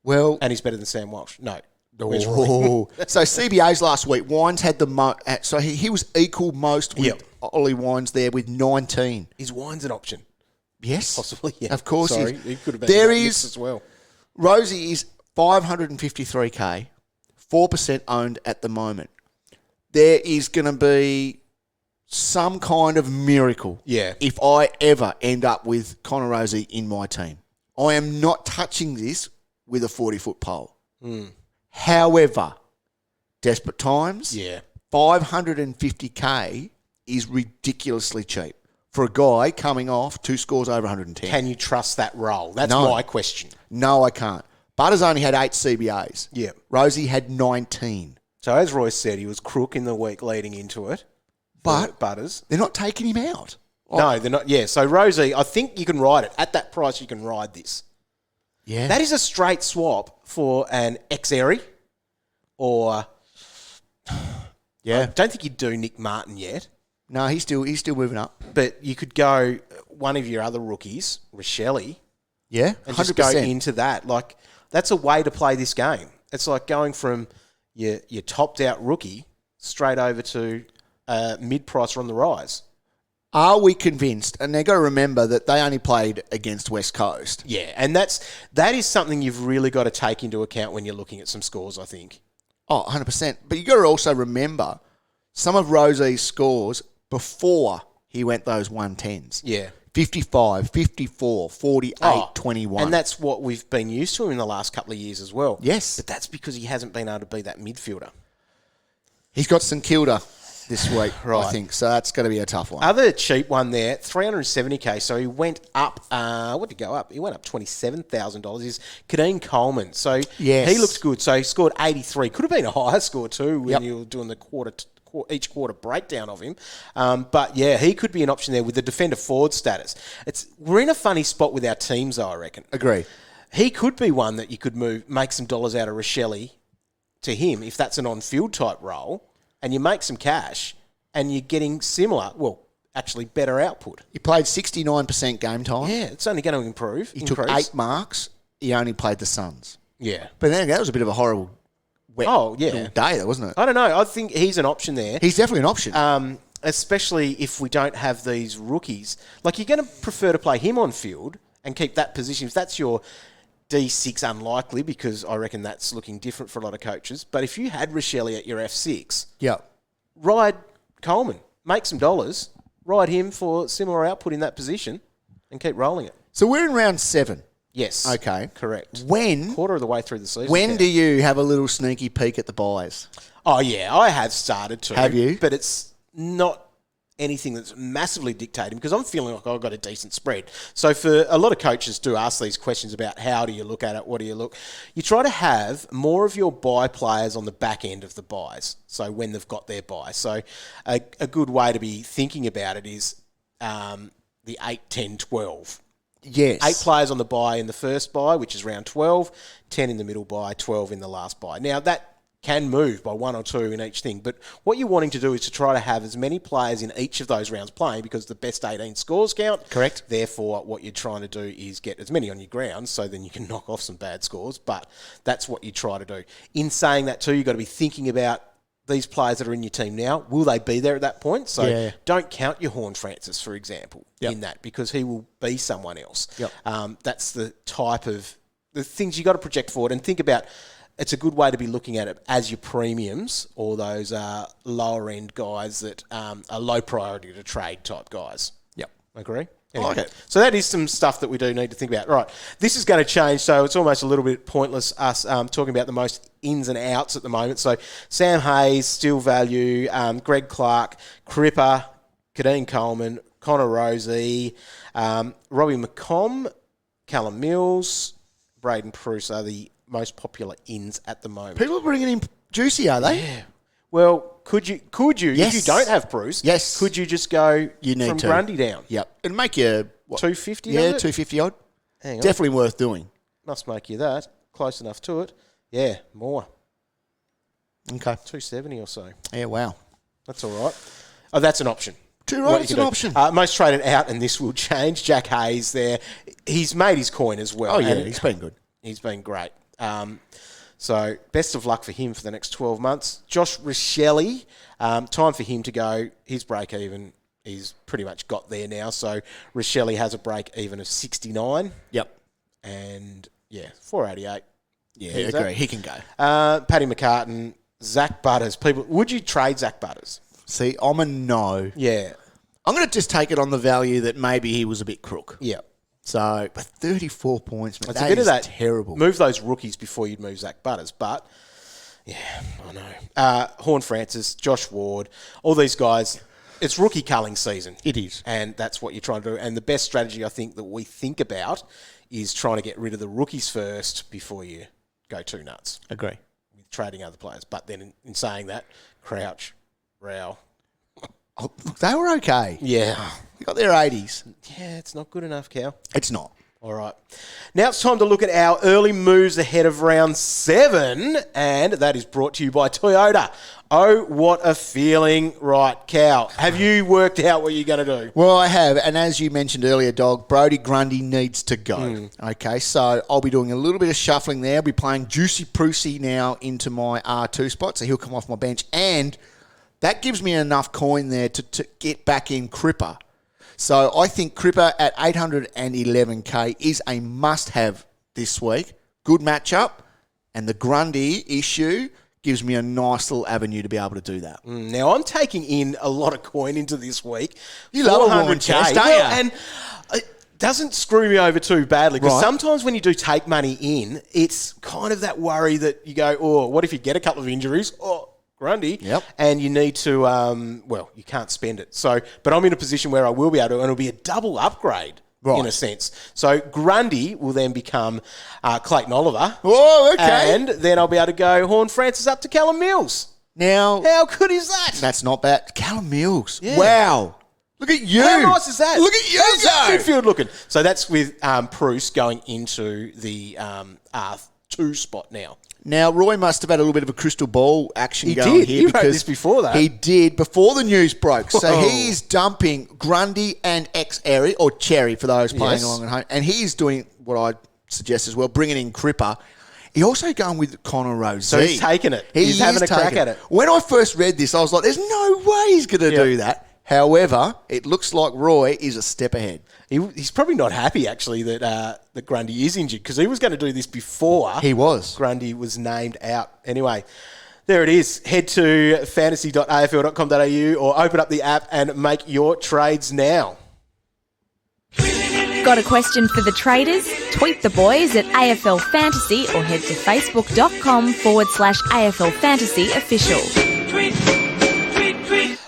Well, and he's better than Sam Walsh. No. So CBA's last week, Wines had the most. So he was equal most with Ollie Wines there with 19. Is Wines an option? Yes. Possibly, yeah. Of course Sorry, he could have been there in that is mix as well. Rozee is 553K, 4% owned at the moment. There is going to be some kind of miracle if I ever end up with Connor Rozee in my team. I am not touching this with a 40-foot pole. However, desperate times, 550K is ridiculously cheap for a guy coming off 2 scores over 110. Can you trust that role? That's my question. No, I can't. Butters only had 8 CBAs. Yeah. Rozee had 19. So as Royce said, he was crook in the week leading into it. But Butters, they're not taking him out. No, they're not. Yeah, so Rozee, I think you can ride it. At that price, you can ride this. Yeah. That is a straight swap for an Xeri or Yeah. I don't think you'd do Nick Martin yet. No, he's still moving up. But you could go one of your other rookies, Rochelle, Yeah, and 100%. just go into that. Like, that's a way to play this game. It's like going from your topped-out rookie straight over to mid-pricer on the rise. Are we convinced? And they've got to remember that they only played against West Coast. Yeah, and that is something you've really got to take into account when you're looking at some scores, I think. Oh, 100%. But you've got to also remember some of Rosee's scores before he went those 110s. Yeah. 55, 54, 48, 21. And that's what we've been used to in the last couple of years as well. Yes. But that's because he hasn't been able to be that midfielder. He's got St Kilda this week, Right. I think. So that's going to be a tough one. Other cheap one there, $370K. So he went up, what did he go up? He went up $27,000. Is Keidean Coleman. So Yes. he looked good. So he scored 83. Could have been a higher score too when you were doing the each quarter breakdown of him. But yeah, he could be an option there with the defender forward status. We're in a funny spot with our teams, though, I reckon. Agree. He could be one that you could make some dollars out of Rochelle to him if that's an on-field type role, and you make some cash and you're getting similar, well, actually better output. He played 69% game time. Yeah, it's only going to improve. He took 8 marks. He only played the Suns. Yeah. But then that was a bit of a horrible little day, though, wasn't it? I don't know. I think he's an option there. He's definitely an option. Especially if we don't have these rookies. Like, you're going to prefer to play him on field and keep that position. If that's your D6, unlikely, because I reckon that's looking different for a lot of coaches. But if you had Rochelle at your F6, ride Coleman, make some dollars, ride him for similar output in that position, and keep rolling it. So we're in round 7. Yes. Okay. Correct. Quarter of the way through the season. When do you have a little sneaky peek at the buys? Oh, yeah, I have started to. Have you? But it's not anything that's massively dictating because I'm feeling like I've got a decent spread. So for a lot of coaches do ask these questions about how do you look at it, what do you look? You try to have more of your buy players on the back end of the buys, so when they've got their buy. So a good way to be thinking about it is the 8, 10, 12. Yes. 8 players on the buy in the first buy, which is round 12, 10 in the middle buy, 12 in the last buy. Now, that can move by 1 or 2 in each thing, but what you're wanting to do is to try to have as many players in each of those rounds playing because the best 18 scores count. Correct. Therefore, what you're trying to do is get as many on your ground so then you can knock off some bad scores, but that's what you try to do. In saying that too, you've got to be thinking about these players that are in your team now, will they be there at that point? So don't count your Horn Francis, for example, in that because he will be someone else. That's the type of the things you got to project forward and think about. It's a good way to be looking at it as your premiums or those lower end guys that are low priority to trade type guys. Yep. Agree? Anyway. I like it. So that is some stuff that we do need to think about. Right, this is going to change, so it's almost a little bit pointless us talking about the most ins and outs at the moment. So Sam Hayes, still value, Greg Clark, Cripper, Keidean Coleman, Connor Rozee, Robbie McComb, Callum Mills, Braden Pruce are the most popular ins at the moment. People are bringing in Juicy, are they? Yeah. Well, could you Yes. if you don't have Bruce, could you just go from Grundy down? Yep. It'd make you... What? 250? Yeah, 250 odd. Hang on. Definitely worth doing. Must make you that. Close enough to it. Yeah, more. Okay. 270 or so. Yeah, wow. That's all right. Oh, that's an option. Too right, it's an option. Most traded out, and this will change. Jack Hayes there. He's made his coin as well. Oh, yeah, he's been good. He's been great. So best of luck for him for the next 12 months. Josh Rochelle, time for him to go. His break even, he's pretty much got there now. So Rochelle has a break even of 69. Yep. And, 488. Yeah, I agree. He can go. Paddy McCartan, Zach Butters. Would you trade Zach Butters? See, I'm a no. Yeah. I'm going to just take it on the value that maybe he was a bit crook. Yeah. So, but 34 points, man, It's a bit of that terrible. Move those rookies before you'd move Zach Butters. But, yeah, I know. Horn Francis, Josh Ward, all these guys, it's rookie culling season. It is. And that's what you're trying to do. And the best strategy, I think, that we think about is trying to get rid of the rookies first before you go too nuts. Agree. With trading other players. But then in saying that, Crouch, Rao. Oh, look, they were okay. Yeah. They got their 80s. Yeah, it's not good enough, Cal. It's not. All right. Now it's time to look at our early moves ahead of round 7, and that is brought to you by Toyota. Oh, what a feeling. Right, Cal, have you worked out what you're going to do? Well, I have, and as you mentioned earlier, Dog, Brodie Grundy needs to go. Okay, so I'll be doing a little bit of shuffling there. I'll be playing Juicy Prusy now into my R2 spot, so he'll come off my bench, and that gives me enough coin there to get back in Cripper. So I think Cripper at 811k is a must-have this week. Good matchup, and the Grundy issue gives me a nice little avenue to be able to do that. Now, I'm taking in a lot of coin into this week. You love a wine chest, don't you? And it doesn't screw me over too badly, because sometimes when you do take money in, it's kind of that worry that you go, oh, what if you get a couple of injuries? Oh, Grundy. Yep. And you need to, you can't spend it. So, but I'm in a position where I will be able to, and it'll be a double upgrade. In a sense. So Grundy will then become Clayton Oliver. Oh, okay. And then I'll be able to go Horn Francis up to Callum Mills. Now, how good is that? That's not bad. Callum Mills. Yeah. Wow. Look at you. How nice is that? Look at you. How's that midfield looking? So that's with Bruce going into the R2 spot now. Now, Roy must have had a little bit of a crystal ball action going here. He wrote this before that. He did, before the news broke. So he is dumping Grundy and X-Airy, or Cherry for those playing along at home. And he is doing what I suggest as well, bringing in Cripper. He's also going with Connor Rozee. So he's taking it. He's having a crack at it. When I first read this, I was like, there's no way he's going to do that. However, it looks like Roy is a step ahead. He's probably not happy, actually, that Grundy is injured, because he was going to do this before Grundy was named out. Anyway, there it is. Head to fantasy.afl.com.au or open up the app and make your trades now. Got a question for the traders? Tweet the boys at AFL Fantasy or head to facebook.com/AFL Fantasy official.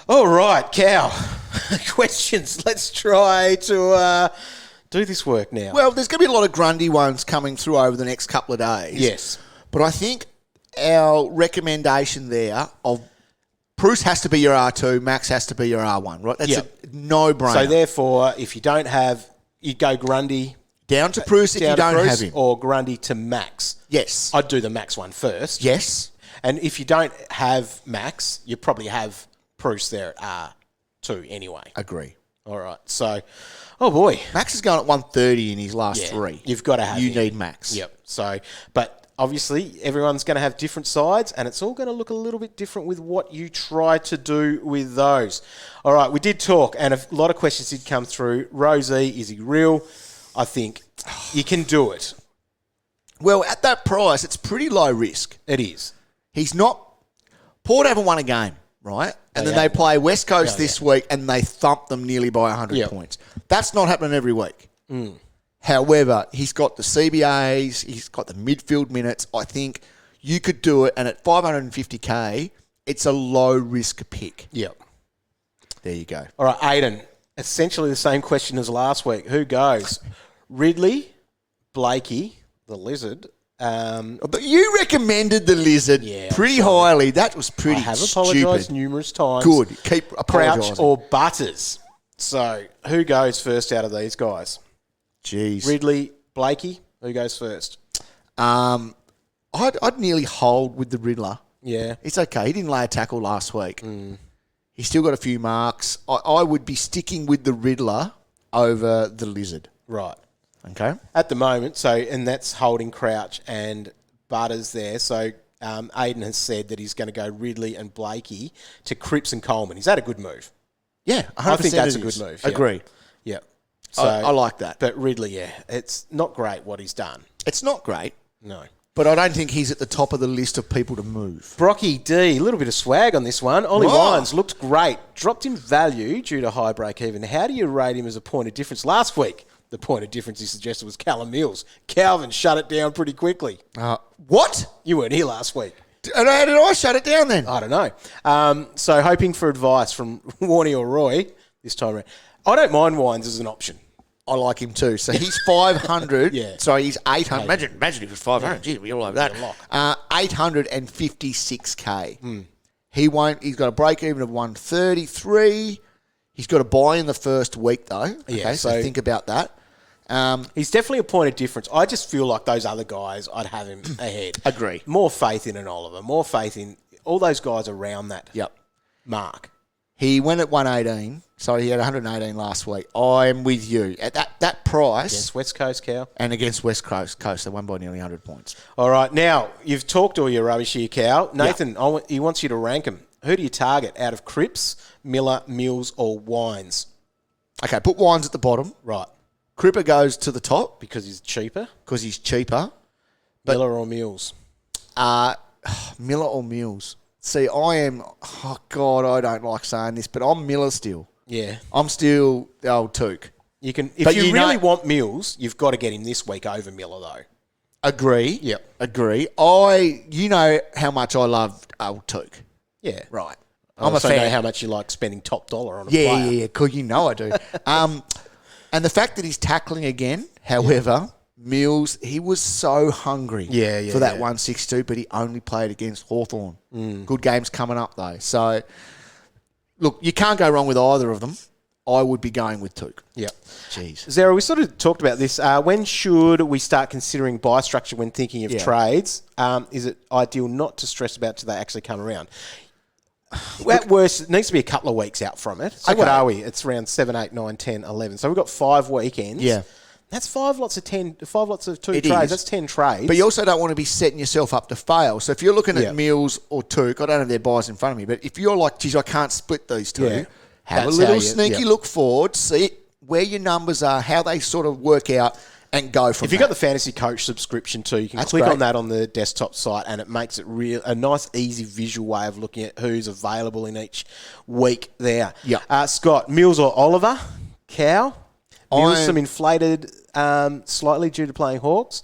All right, Cal. Questions. Let's try to do this work now. Well, there's going to be a lot of Grundy ones coming through over the next couple of days. Yes. But I think our recommendation there of Bruce has to be your R2, Max has to be your R1, right? That's a no-brainer. So, therefore, if you don't have, you go Grundy down to Bruce if you don't have him. Or Grundy to Max. Yes. I'd do the Max one first. Yes. And if you don't have Max, you probably have Bruce there at R2 anyway. Agree. All right. So, oh boy. Max is going at 130 in his last 3. You've got to have You need Max. Yep. So, but obviously everyone's going to have different sides, and it's all going to look a little bit different with what you try to do with those. All right. We did talk, and a lot of questions did come through. Rozee, is he real? I think you can do it. Well, at that price, it's pretty low risk. It is. He's not... Port haven't won a game, right? And then they play West Coast this week, and they thump them nearly by 100 points. That's not happening every week. However, he's got the CBAs, he's got the midfield minutes. I think you could do it, and at 550k, it's a low-risk pick. Yep. There you go. All right, Aiden, essentially the same question as last week. Who goes? Ridley, Blakey, the Lizard. But you recommended the Lizard pretty highly. That was pretty I have stupid. apologised numerous times. Good. Keep apologising. Crouch or Butters. So, who goes first out of these guys? Jeez. Ridley, Blakey, who goes first? I'd nearly hold with the Riddler. Yeah. It's okay. He didn't lay a tackle last week. He's still got a few marks. I would be sticking with the Riddler over the Lizard. Right. Okay. At the moment, and that's holding Crouch and Butters there. So Aiden has said that he's going to go Ridley and Blakey to Cripps and Coleman. Is that a good move? Yeah, 100% I think that's a good move. Agree. Yeah. So I like that. But Ridley, it's not great what he's done. It's not great. No. But I don't think he's at the top of the list of people to move. Brocky D, a little bit of swag on this one. Ollie Wines looked great. Dropped in value due to high break-even. How do you rate him as a point of difference? Last week, the point of difference he suggested was Callum Mills. Calvin shut it down pretty quickly. What? You weren't here last week. And how did I shut it down then? I don't know. So hoping for advice from Warnie or Roy this time around. I don't mind Wines as an option. I like him too. So he's 500. Yeah. Sorry, he's 800. Imagine if it was 500. Yeah. Gee, we're all over that. 856k. He won't. He's got a break even of 133. He's got a buy in the first week though. Okay, so think about that. He's definitely a point of difference. I just feel like those other guys, I'd have him ahead. Agree. More faith in an Oliver. More faith in all those guys around that mark. He went at 118. Sorry, he had 118 last week. I'm with you. At that price... Against West Coast, Cal. And against West Coast, they won by nearly 100 points. All right, now, you've talked all your rubbish here, Cal. Nathan, he wants you to rank them. Who do you target out of Cripps, Miller, Mills, or Wines? Okay, put Wines at the bottom. Right. Cripper goes to the top. Because he's cheaper? Because he's cheaper. Miller or Mills? Miller or Mills? See, I am... Oh, God, I don't like saying this, but I'm Miller still. Yeah. I'm still the old Touk. You can, if you really want Mills, you've got to get him this week over Miller, though. Agree. Yep. Agree. You know how much I love old Touk. Yeah. Right. I'm a fan. Know how much you like spending top dollar on a player. Yeah, because you know I do. And the fact that he's tackling again, however, Mills, he was so hungry for that 162, but he only played against Hawthorn. Good games coming up, though. So, look, you can't go wrong with either of them. I would be going with Touk. Yep. Jeez. Zara, we sort of talked about this. When should we start considering buy structure when thinking of trades? Is it ideal not to stress about till they actually come around? At worst, it needs to be a couple of weeks out from it. So what are we? It's around 7, 8, 9, 10, 11. So we've got 5 weekends. Yeah. That's 5 lots of 2 It trades. is. That's 10 trades. But you also don't want to be setting yourself up to fail. So if you're looking at Mills or Touk, I don't have their buys in front of me, but if you're like, geez, I can't split these two, have a little sneaky look forward, see where your numbers are, how they sort of work out, and go from If you've got the Fantasy Coach subscription too, you can click on that on the desktop site and it makes it a nice, easy visual way of looking at who's available in each week there. Yeah. Scott, Mills or Oliver? Cow? Mills some inflated slightly due to playing Hawks,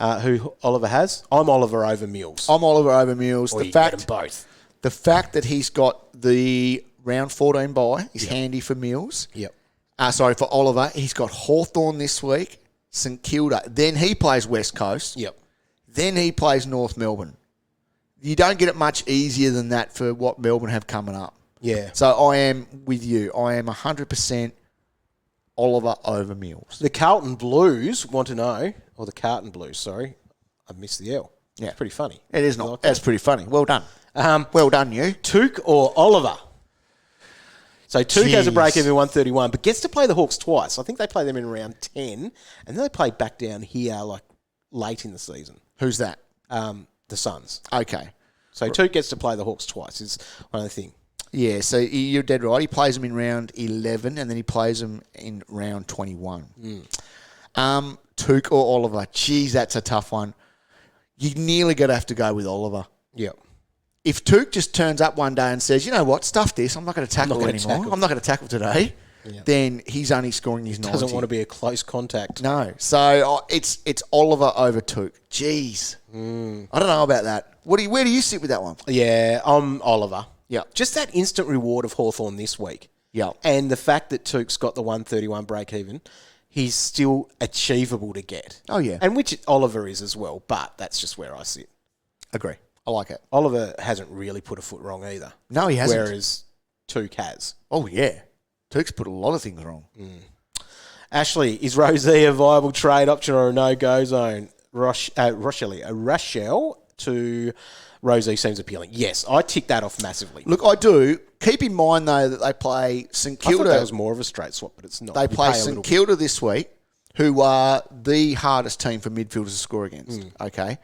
who Oliver has. I'm Oliver over Mills. I'm Oliver over Mills. Or you get them both. The fact that he's got the round 14 bye is handy for Mills. Yep. For Oliver. He's got Hawthorn this week, St Kilda. Then he plays West Coast. Yep. Then he plays North Melbourne. You don't get it much easier than that for what Melbourne have coming up. Yeah. So I am with you. I am 100% Oliver over Mills. The Carlton Blues want to know, or the Carlton Blues, sorry. I missed the L. Yeah. It's pretty funny. It is not. That's pretty funny. Well done. Well done, you. Touk or Oliver? So Touk has a break even 131, but gets to play the Hawks twice. I think they play them in round 10, and then they play back down here like late in the season. Who's that? The Suns. Okay. So Touk gets to play the Hawks twice is one of the things. Yeah, so you're dead right. He plays them in round 11, and then he plays them in round 21. Touk or Oliver? Geez, that's a tough one. You nearly got to have to go with Oliver. Yep. If Touk just turns up one day and says, you know what, stuff this, I'm not going to tackle anymore. I'm not going to tackle today. Yep. Then he's only scoring his 90. Doesn't want to be a close contact. No. So it's Oliver over Touk. Jeez. I don't know about that. Where do you sit with that one? Yeah, I'm Oliver. Yeah. Just that instant reward of Hawthorn this week. Yeah. And the fact that Touk's got the 131 break even, he's still achievable to get. Oh, yeah. And which Oliver is as well, but that's just where I sit. Agree. I like it. Oliver hasn't really put a foot wrong either. No, he hasn't. Whereas Touk has. Oh, yeah. Touk's put a lot of things wrong. Ashley, is Rozee a viable trade option or a no-go zone? Rochelle to Rozee seems appealing. Yes, I tick that off massively. Look, I do. Keep in mind, though, that they play St Kilda. I thought that was more of a straight swap, but it's not. They play St Kilda this week, who are the hardest team for midfielders to score against. Okay?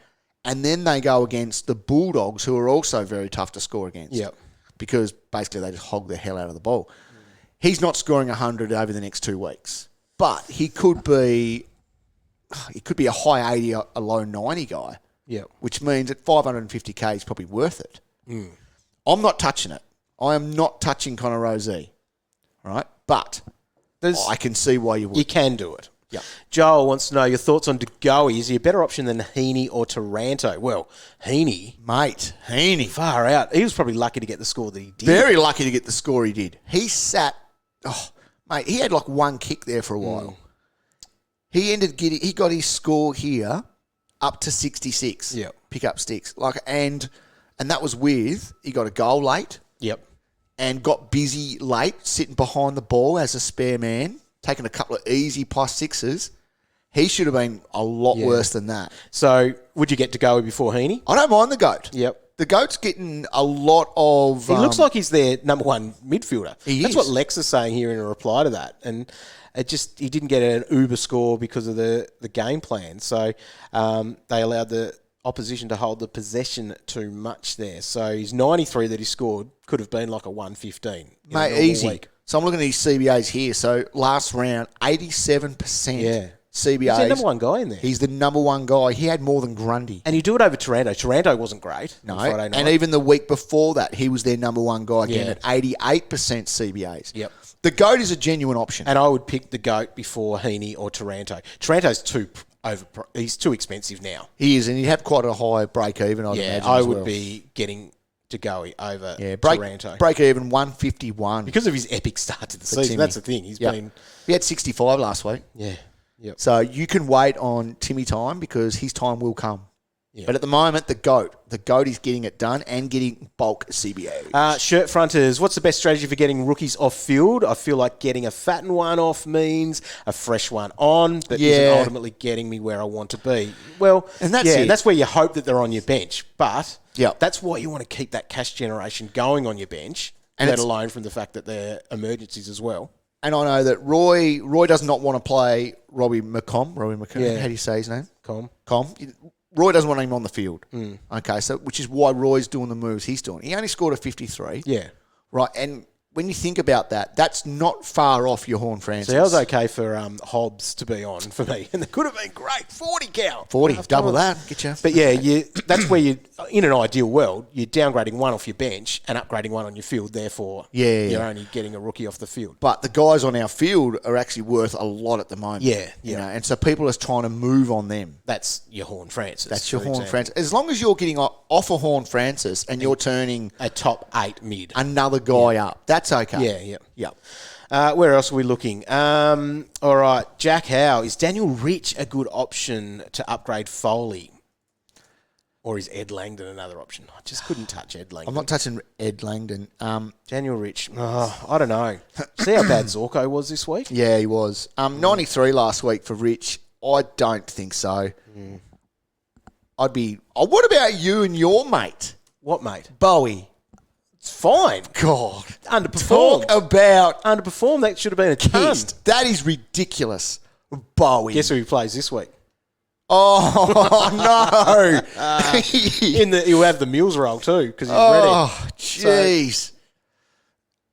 And then they go against the Bulldogs, who are also very tough to score against. Yep. Because basically they just hog the hell out of the ball. He's not scoring 100 over the next 2 weeks. But he could be a high 80, a low 90 guy. Yep. Which means at 550k he's probably worth it. I'm not touching it. I am not touching Connor Rozee. All right? But I can see why you would. You can do it. Yeah. Joel wants to know your thoughts on De Goey. Is he a better option than Heaney or Taranto? Well, Heaney. Mate, Heaney. Far out. He was probably lucky to get the score that he did. Very lucky to get the score he did. He sat... Oh, mate, he had like one kick there for a while. He got his score here up to 66. Yep. Pick up sticks. And that was with... He got a goal late. Yep. And got busy late, sitting behind the ball as a spare man, taking a couple of easy +6s, He should have been a lot worse than that. So, would you get to go before Heaney? I don't mind the GOAT. Yep. The GOAT's getting a lot of... He looks like he's their number one midfielder. That's is. what Lex is saying here in a reply to that. And he didn't get an uber score because of the game plan. So they allowed the opposition to hold the possession too much there. So his 93 that he scored could have been like a 115. Mate, easy. Week. So I'm looking at his CBAs here. So last round, 87%. Yeah. CBAs. He's the number one guy in there. He's the number one guy. He had more than Grundy. And you do it over Taranto. Taranto wasn't great on Friday night. And even the week before that, he was their number one guy again at 88% CBAs. Yep. The GOAT is a genuine option. And I would pick the GOAT before Heaney or Taranto. Taranto's he's too expensive now. He is, and he'd have quite a high break-even, I'd imagine. I would be getting to go over Taranto. Break-even 151. Because of his epic start to the season. Timmy. That's the thing. He had 65 last week. Yeah. Yep. So you can wait on Timmy time because his time will come. Yep. But at the moment, the GOAT is getting it done and getting bulk CBA. Shirt fronters, what's the best strategy for getting rookies off field? I feel like getting a fattened one off means a fresh one on, but isn't ultimately getting me where I want to be. Well, and that's where you hope that they're on your bench. But that's why you want to keep that cash generation going on your bench, and let alone from the fact that they're emergencies as well. And I know that Roy does not want to play Robbie McComb. Yeah. How do you say his name? Com. Roy doesn't want him on the field. Okay, so which is why Roy's doing the moves he's doing. He only scored a 53. Yeah. Right, and when you think about that, that's not far off your Horn Francis. So that was okay for Hobbs to be on for me. And it could have been great. 40 cal. 40, double that. Get you. But yeah, that's where you, in an ideal world, you're downgrading one off your bench and upgrading one on your field. Therefore, you're only getting a rookie off the field. But the guys on our field are actually worth a lot at the moment. Yeah. You know, and so people are trying to move on them. That's your Horn Francis. That's your Horn Francis. As long as you're getting off a Horn Francis and you're turning a top 8 mid, another guy up, that's okay. Yeah. Where else are we looking? All right, Jack Howe. Is Daniel Rich a good option to upgrade Foley? Or is Ed Langdon another option? I just couldn't touch Ed Langdon. I'm not touching Ed Langdon. Daniel Rich. I don't know. See how bad Zorko was this week? Yeah, he was. 93 last week for Rich. I don't think so. I'd be... Oh, what about you and your mate? What mate? Bowie. It's fine. God. Underperformed. Talk about... Underperformed. That should have been a ton. That is ridiculous. Bowie. Guess who he plays this week? Oh, no. He'll have the Mules roll too because he's ready. Oh, jeez.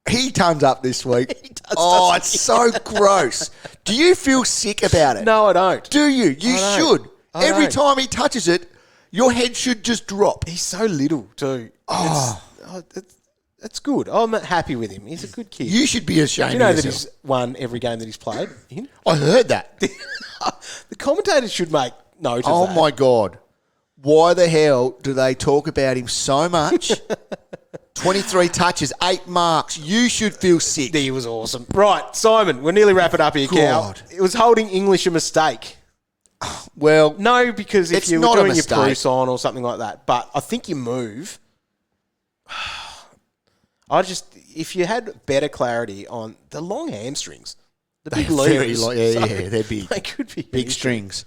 He turns up this week. It's so gross. Do you feel sick about it? No, I don't. Do you? You should. Every time he touches it, your head should just drop. He's so little too. It's good. I'm happy with him. He's a good kid. You should be ashamed. Do you know of that yourself. he's won every game that he's played? I heard that. The commentators should make note of that. Oh my God. Why the hell do they talk about him so much? 23 touches, 8 marks. You should feel sick. He was awesome. Right, Simon, we'll nearly wrap it up here, Cal. It was holding English a mistake. Well, no, because if you were not doing your Bruce on or something like that, but I think you move. If you had better clarity on the long hamstrings, the big levers. They're big. They could be big strings.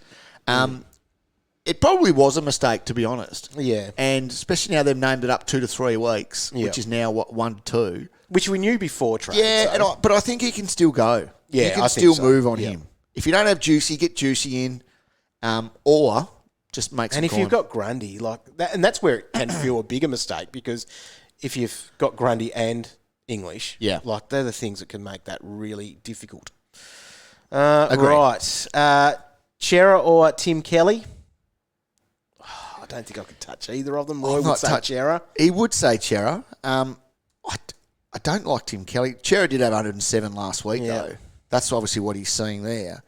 It probably was a mistake, to be honest. Yeah. And especially now they've named it up 2 to 3 weeks, which is now, 1 to 2. Which we knew before trade. Yeah, but I think he can still go. Yeah, you can I still think so. move on him. If you don't have Juicy, get Juicy in, or just make some And if you've got Grundy, like that, and that's where it can feel a bigger mistake, because if you've got Grundy and English, like they're the things that can make that really difficult. Right. Chera or Tim Kelly? I don't think I could touch either of them. Roy would say Chera. He would say Chera. I don't like Tim Kelly. Chera did have 107 last week, though. That's obviously what he's seeing there.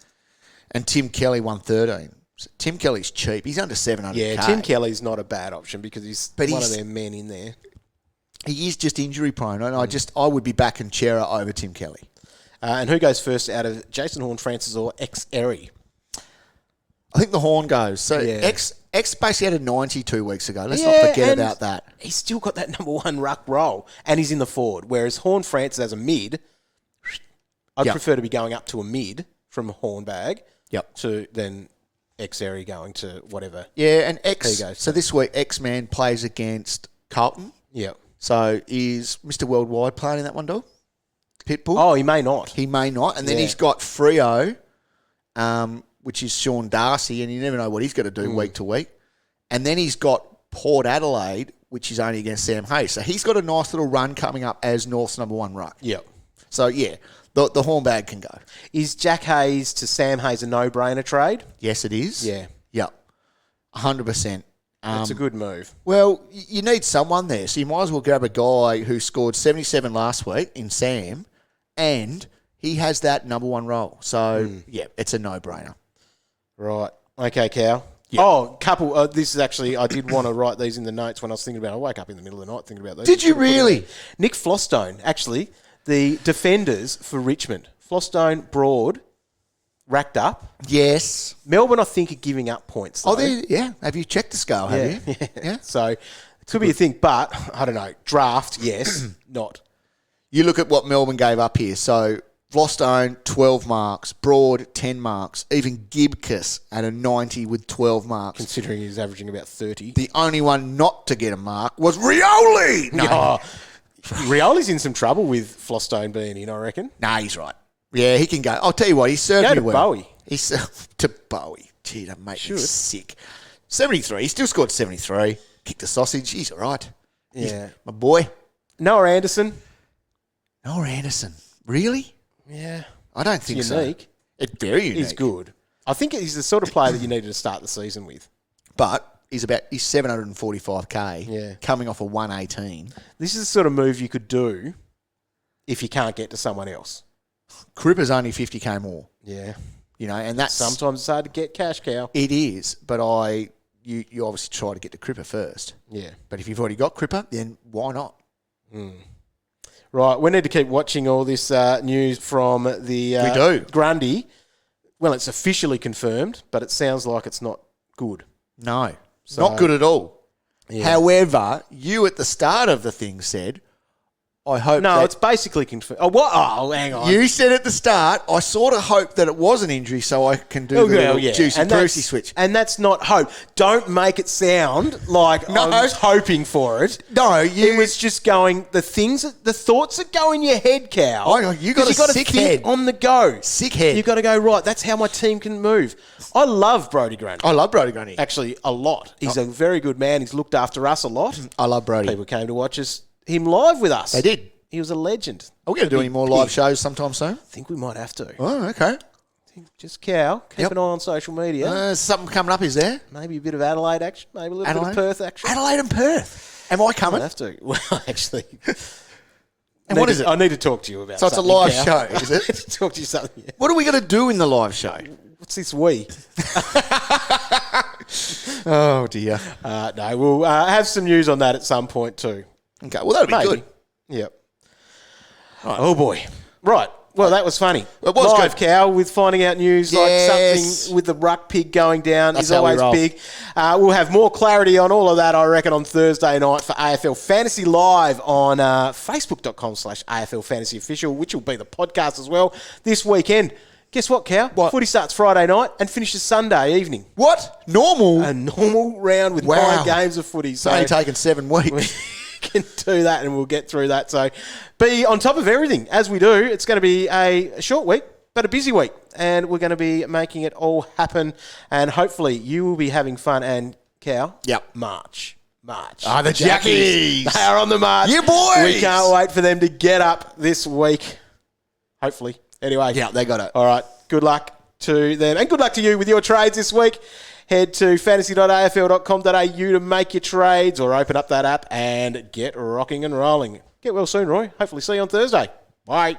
And Tim Kelly 113. So Tim Kelly's cheap. He's under 700K. Yeah, Tim Kelly's not a bad option because he's one of their men in there. He is just injury prone, and I would be backing Chera over Tim Kelly. And who goes first out of Jason Horn Francis or ex-Erie? I think the Horn goes. So X basically had a 90 2 weeks ago. Let's not forget about that. He's still got that number 1 ruck role, and he's in the forward. Whereas Horn Francis as a mid, I'd prefer to be going up to a mid from Hornbag Yep. To then X-Area going to whatever. Yeah, and X. He goes So this week, X-Man plays against Carlton. Yep. So is Mr. Worldwide playing in that one, dog? Pitbull? Oh, he may not. He may not. And then he's got Freo, which is Sean Darcy, and you never know what he's going to do week to week. And then he's got Port Adelaide, which is only against Sam Hayes. So he's got a nice little run coming up as North's number one ruck. Yep. So, yeah, the hornbag can go. Is Jack Hayes to Sam Hayes a no-brainer trade? Yes, it is. Yeah. Yep. 100%. That's a good move. Well, you need someone there, so you might as well grab a guy who scored 77 last week in Sam, and he has that number one role. So, yeah, it's a no-brainer. Right. Okay, Cal. Yep. Oh, couple. This is actually, I did want to write these in the notes when I was thinking about it. I woke up in the middle of the night thinking about these. Did you really? Nick Flostone, actually, the defenders for Richmond. Flostone, Broad, racked up. Yes. Melbourne, I think, are giving up points. Though. Yeah. Have you checked the scale, have you? Yeah. So, it could be a thing, but, I don't know, draft, yes, not. You look at what Melbourne gave up here. So, Flostone, 12 marks. Broad, 10 marks. Even Gibcus at a 90 with 12 marks. Considering he's averaging about 30. The only one not to get a mark was Rioli. No. Oh, Rioli's in some trouble with Flostone being in, I reckon. Nah, he's right. Yeah, he can go. I'll tell you what, he served me well. Bowie. He served to Bowie. Gee, that makes me sick. 73. He still scored 73. Kicked the sausage. He's all right. Yeah. He's my boy. Noah Anderson. Noah Anderson. Really? Yeah. I don't think so. Unique. It's very unique. He's good. I think he's the sort of player that you needed to start the season with. But he's 745k. Yeah. Coming off a 118. This is the sort of move you could do if you can't get to someone else. Cripper's only 50k more. Yeah. You know, and that's... Sometimes it's hard to get cash, Cow. It is, but you obviously try to get to Cripper first. Yeah. But if you've already got Cripper, then why not? Right, we need to keep watching all this news from the we do. Grundy. Well, it's officially confirmed, but it sounds like it's not good. No, not good at all. Yeah. However, you at the start of the thing said, I hope No, that... it's basically confirmed. Oh, what? Oh, hang on. You said at the start, I sort of hope that it was an injury so I can do the little juicy-cruisy switch. And that's not hope. Don't make it sound like I was hoping for it. No, It was just going, the thoughts that go in your head, Cal. You got a sick head. On the go. Sick head. You've got to go, right, that's how my team can move. I love Brodie Grundy. I love Brodie Grundy. Actually, a lot. He's a very good man. He's looked after us a lot. I love Brodie. People came to watch him live with us. They did. He was a legend. Are we going to do any more live shows sometime soon? I think we might have to. Oh, okay. Just Cal. Keep an eye on social media. Something coming up, is there? Maybe a bit of Adelaide action. Maybe a little bit of Perth action. Adelaide and Perth. Am I coming? I have to. Well, actually. And what is it? I need to talk to you about So it's a something, live Cal. show, is it? I need to talk to you something. Yeah. What are we going to do in the live show? What's this we? Oh, dear. No, we'll have some news on that at some point too. Okay, well, that'll be good. Yep. Right. Oh, boy. Right. Well, that was funny. It was Live good. Cow with finding out news like something with the ruck pig going down is always big. We'll have more clarity on all of that, I reckon, on Thursday night for AFL Fantasy Live on facebook.com/AFL Fantasy Official, which will be the podcast as well this weekend. Guess what, Cow? What? Footy starts Friday night and finishes Sunday evening. What? Normal? A normal round with 9 games of footy. It's only taken 7 weeks. Can do that and we'll get through that. So be on top of everything as we do. It's going to be a short week, but a busy week. And we're going to be making it all happen. And hopefully you will be having fun. And Cow, March. Ah, the Jackies. They are on the march. Yeah, boys. We can't wait for them to get up this week. Hopefully. Anyway. Yeah, they got it. All right. Good luck to them. And good luck to you with your trades this week. Head to fantasy.afl.com.au to make your trades or open up that app and get rocking and rolling. Get well soon, Roy. Hopefully see you on Thursday. Bye.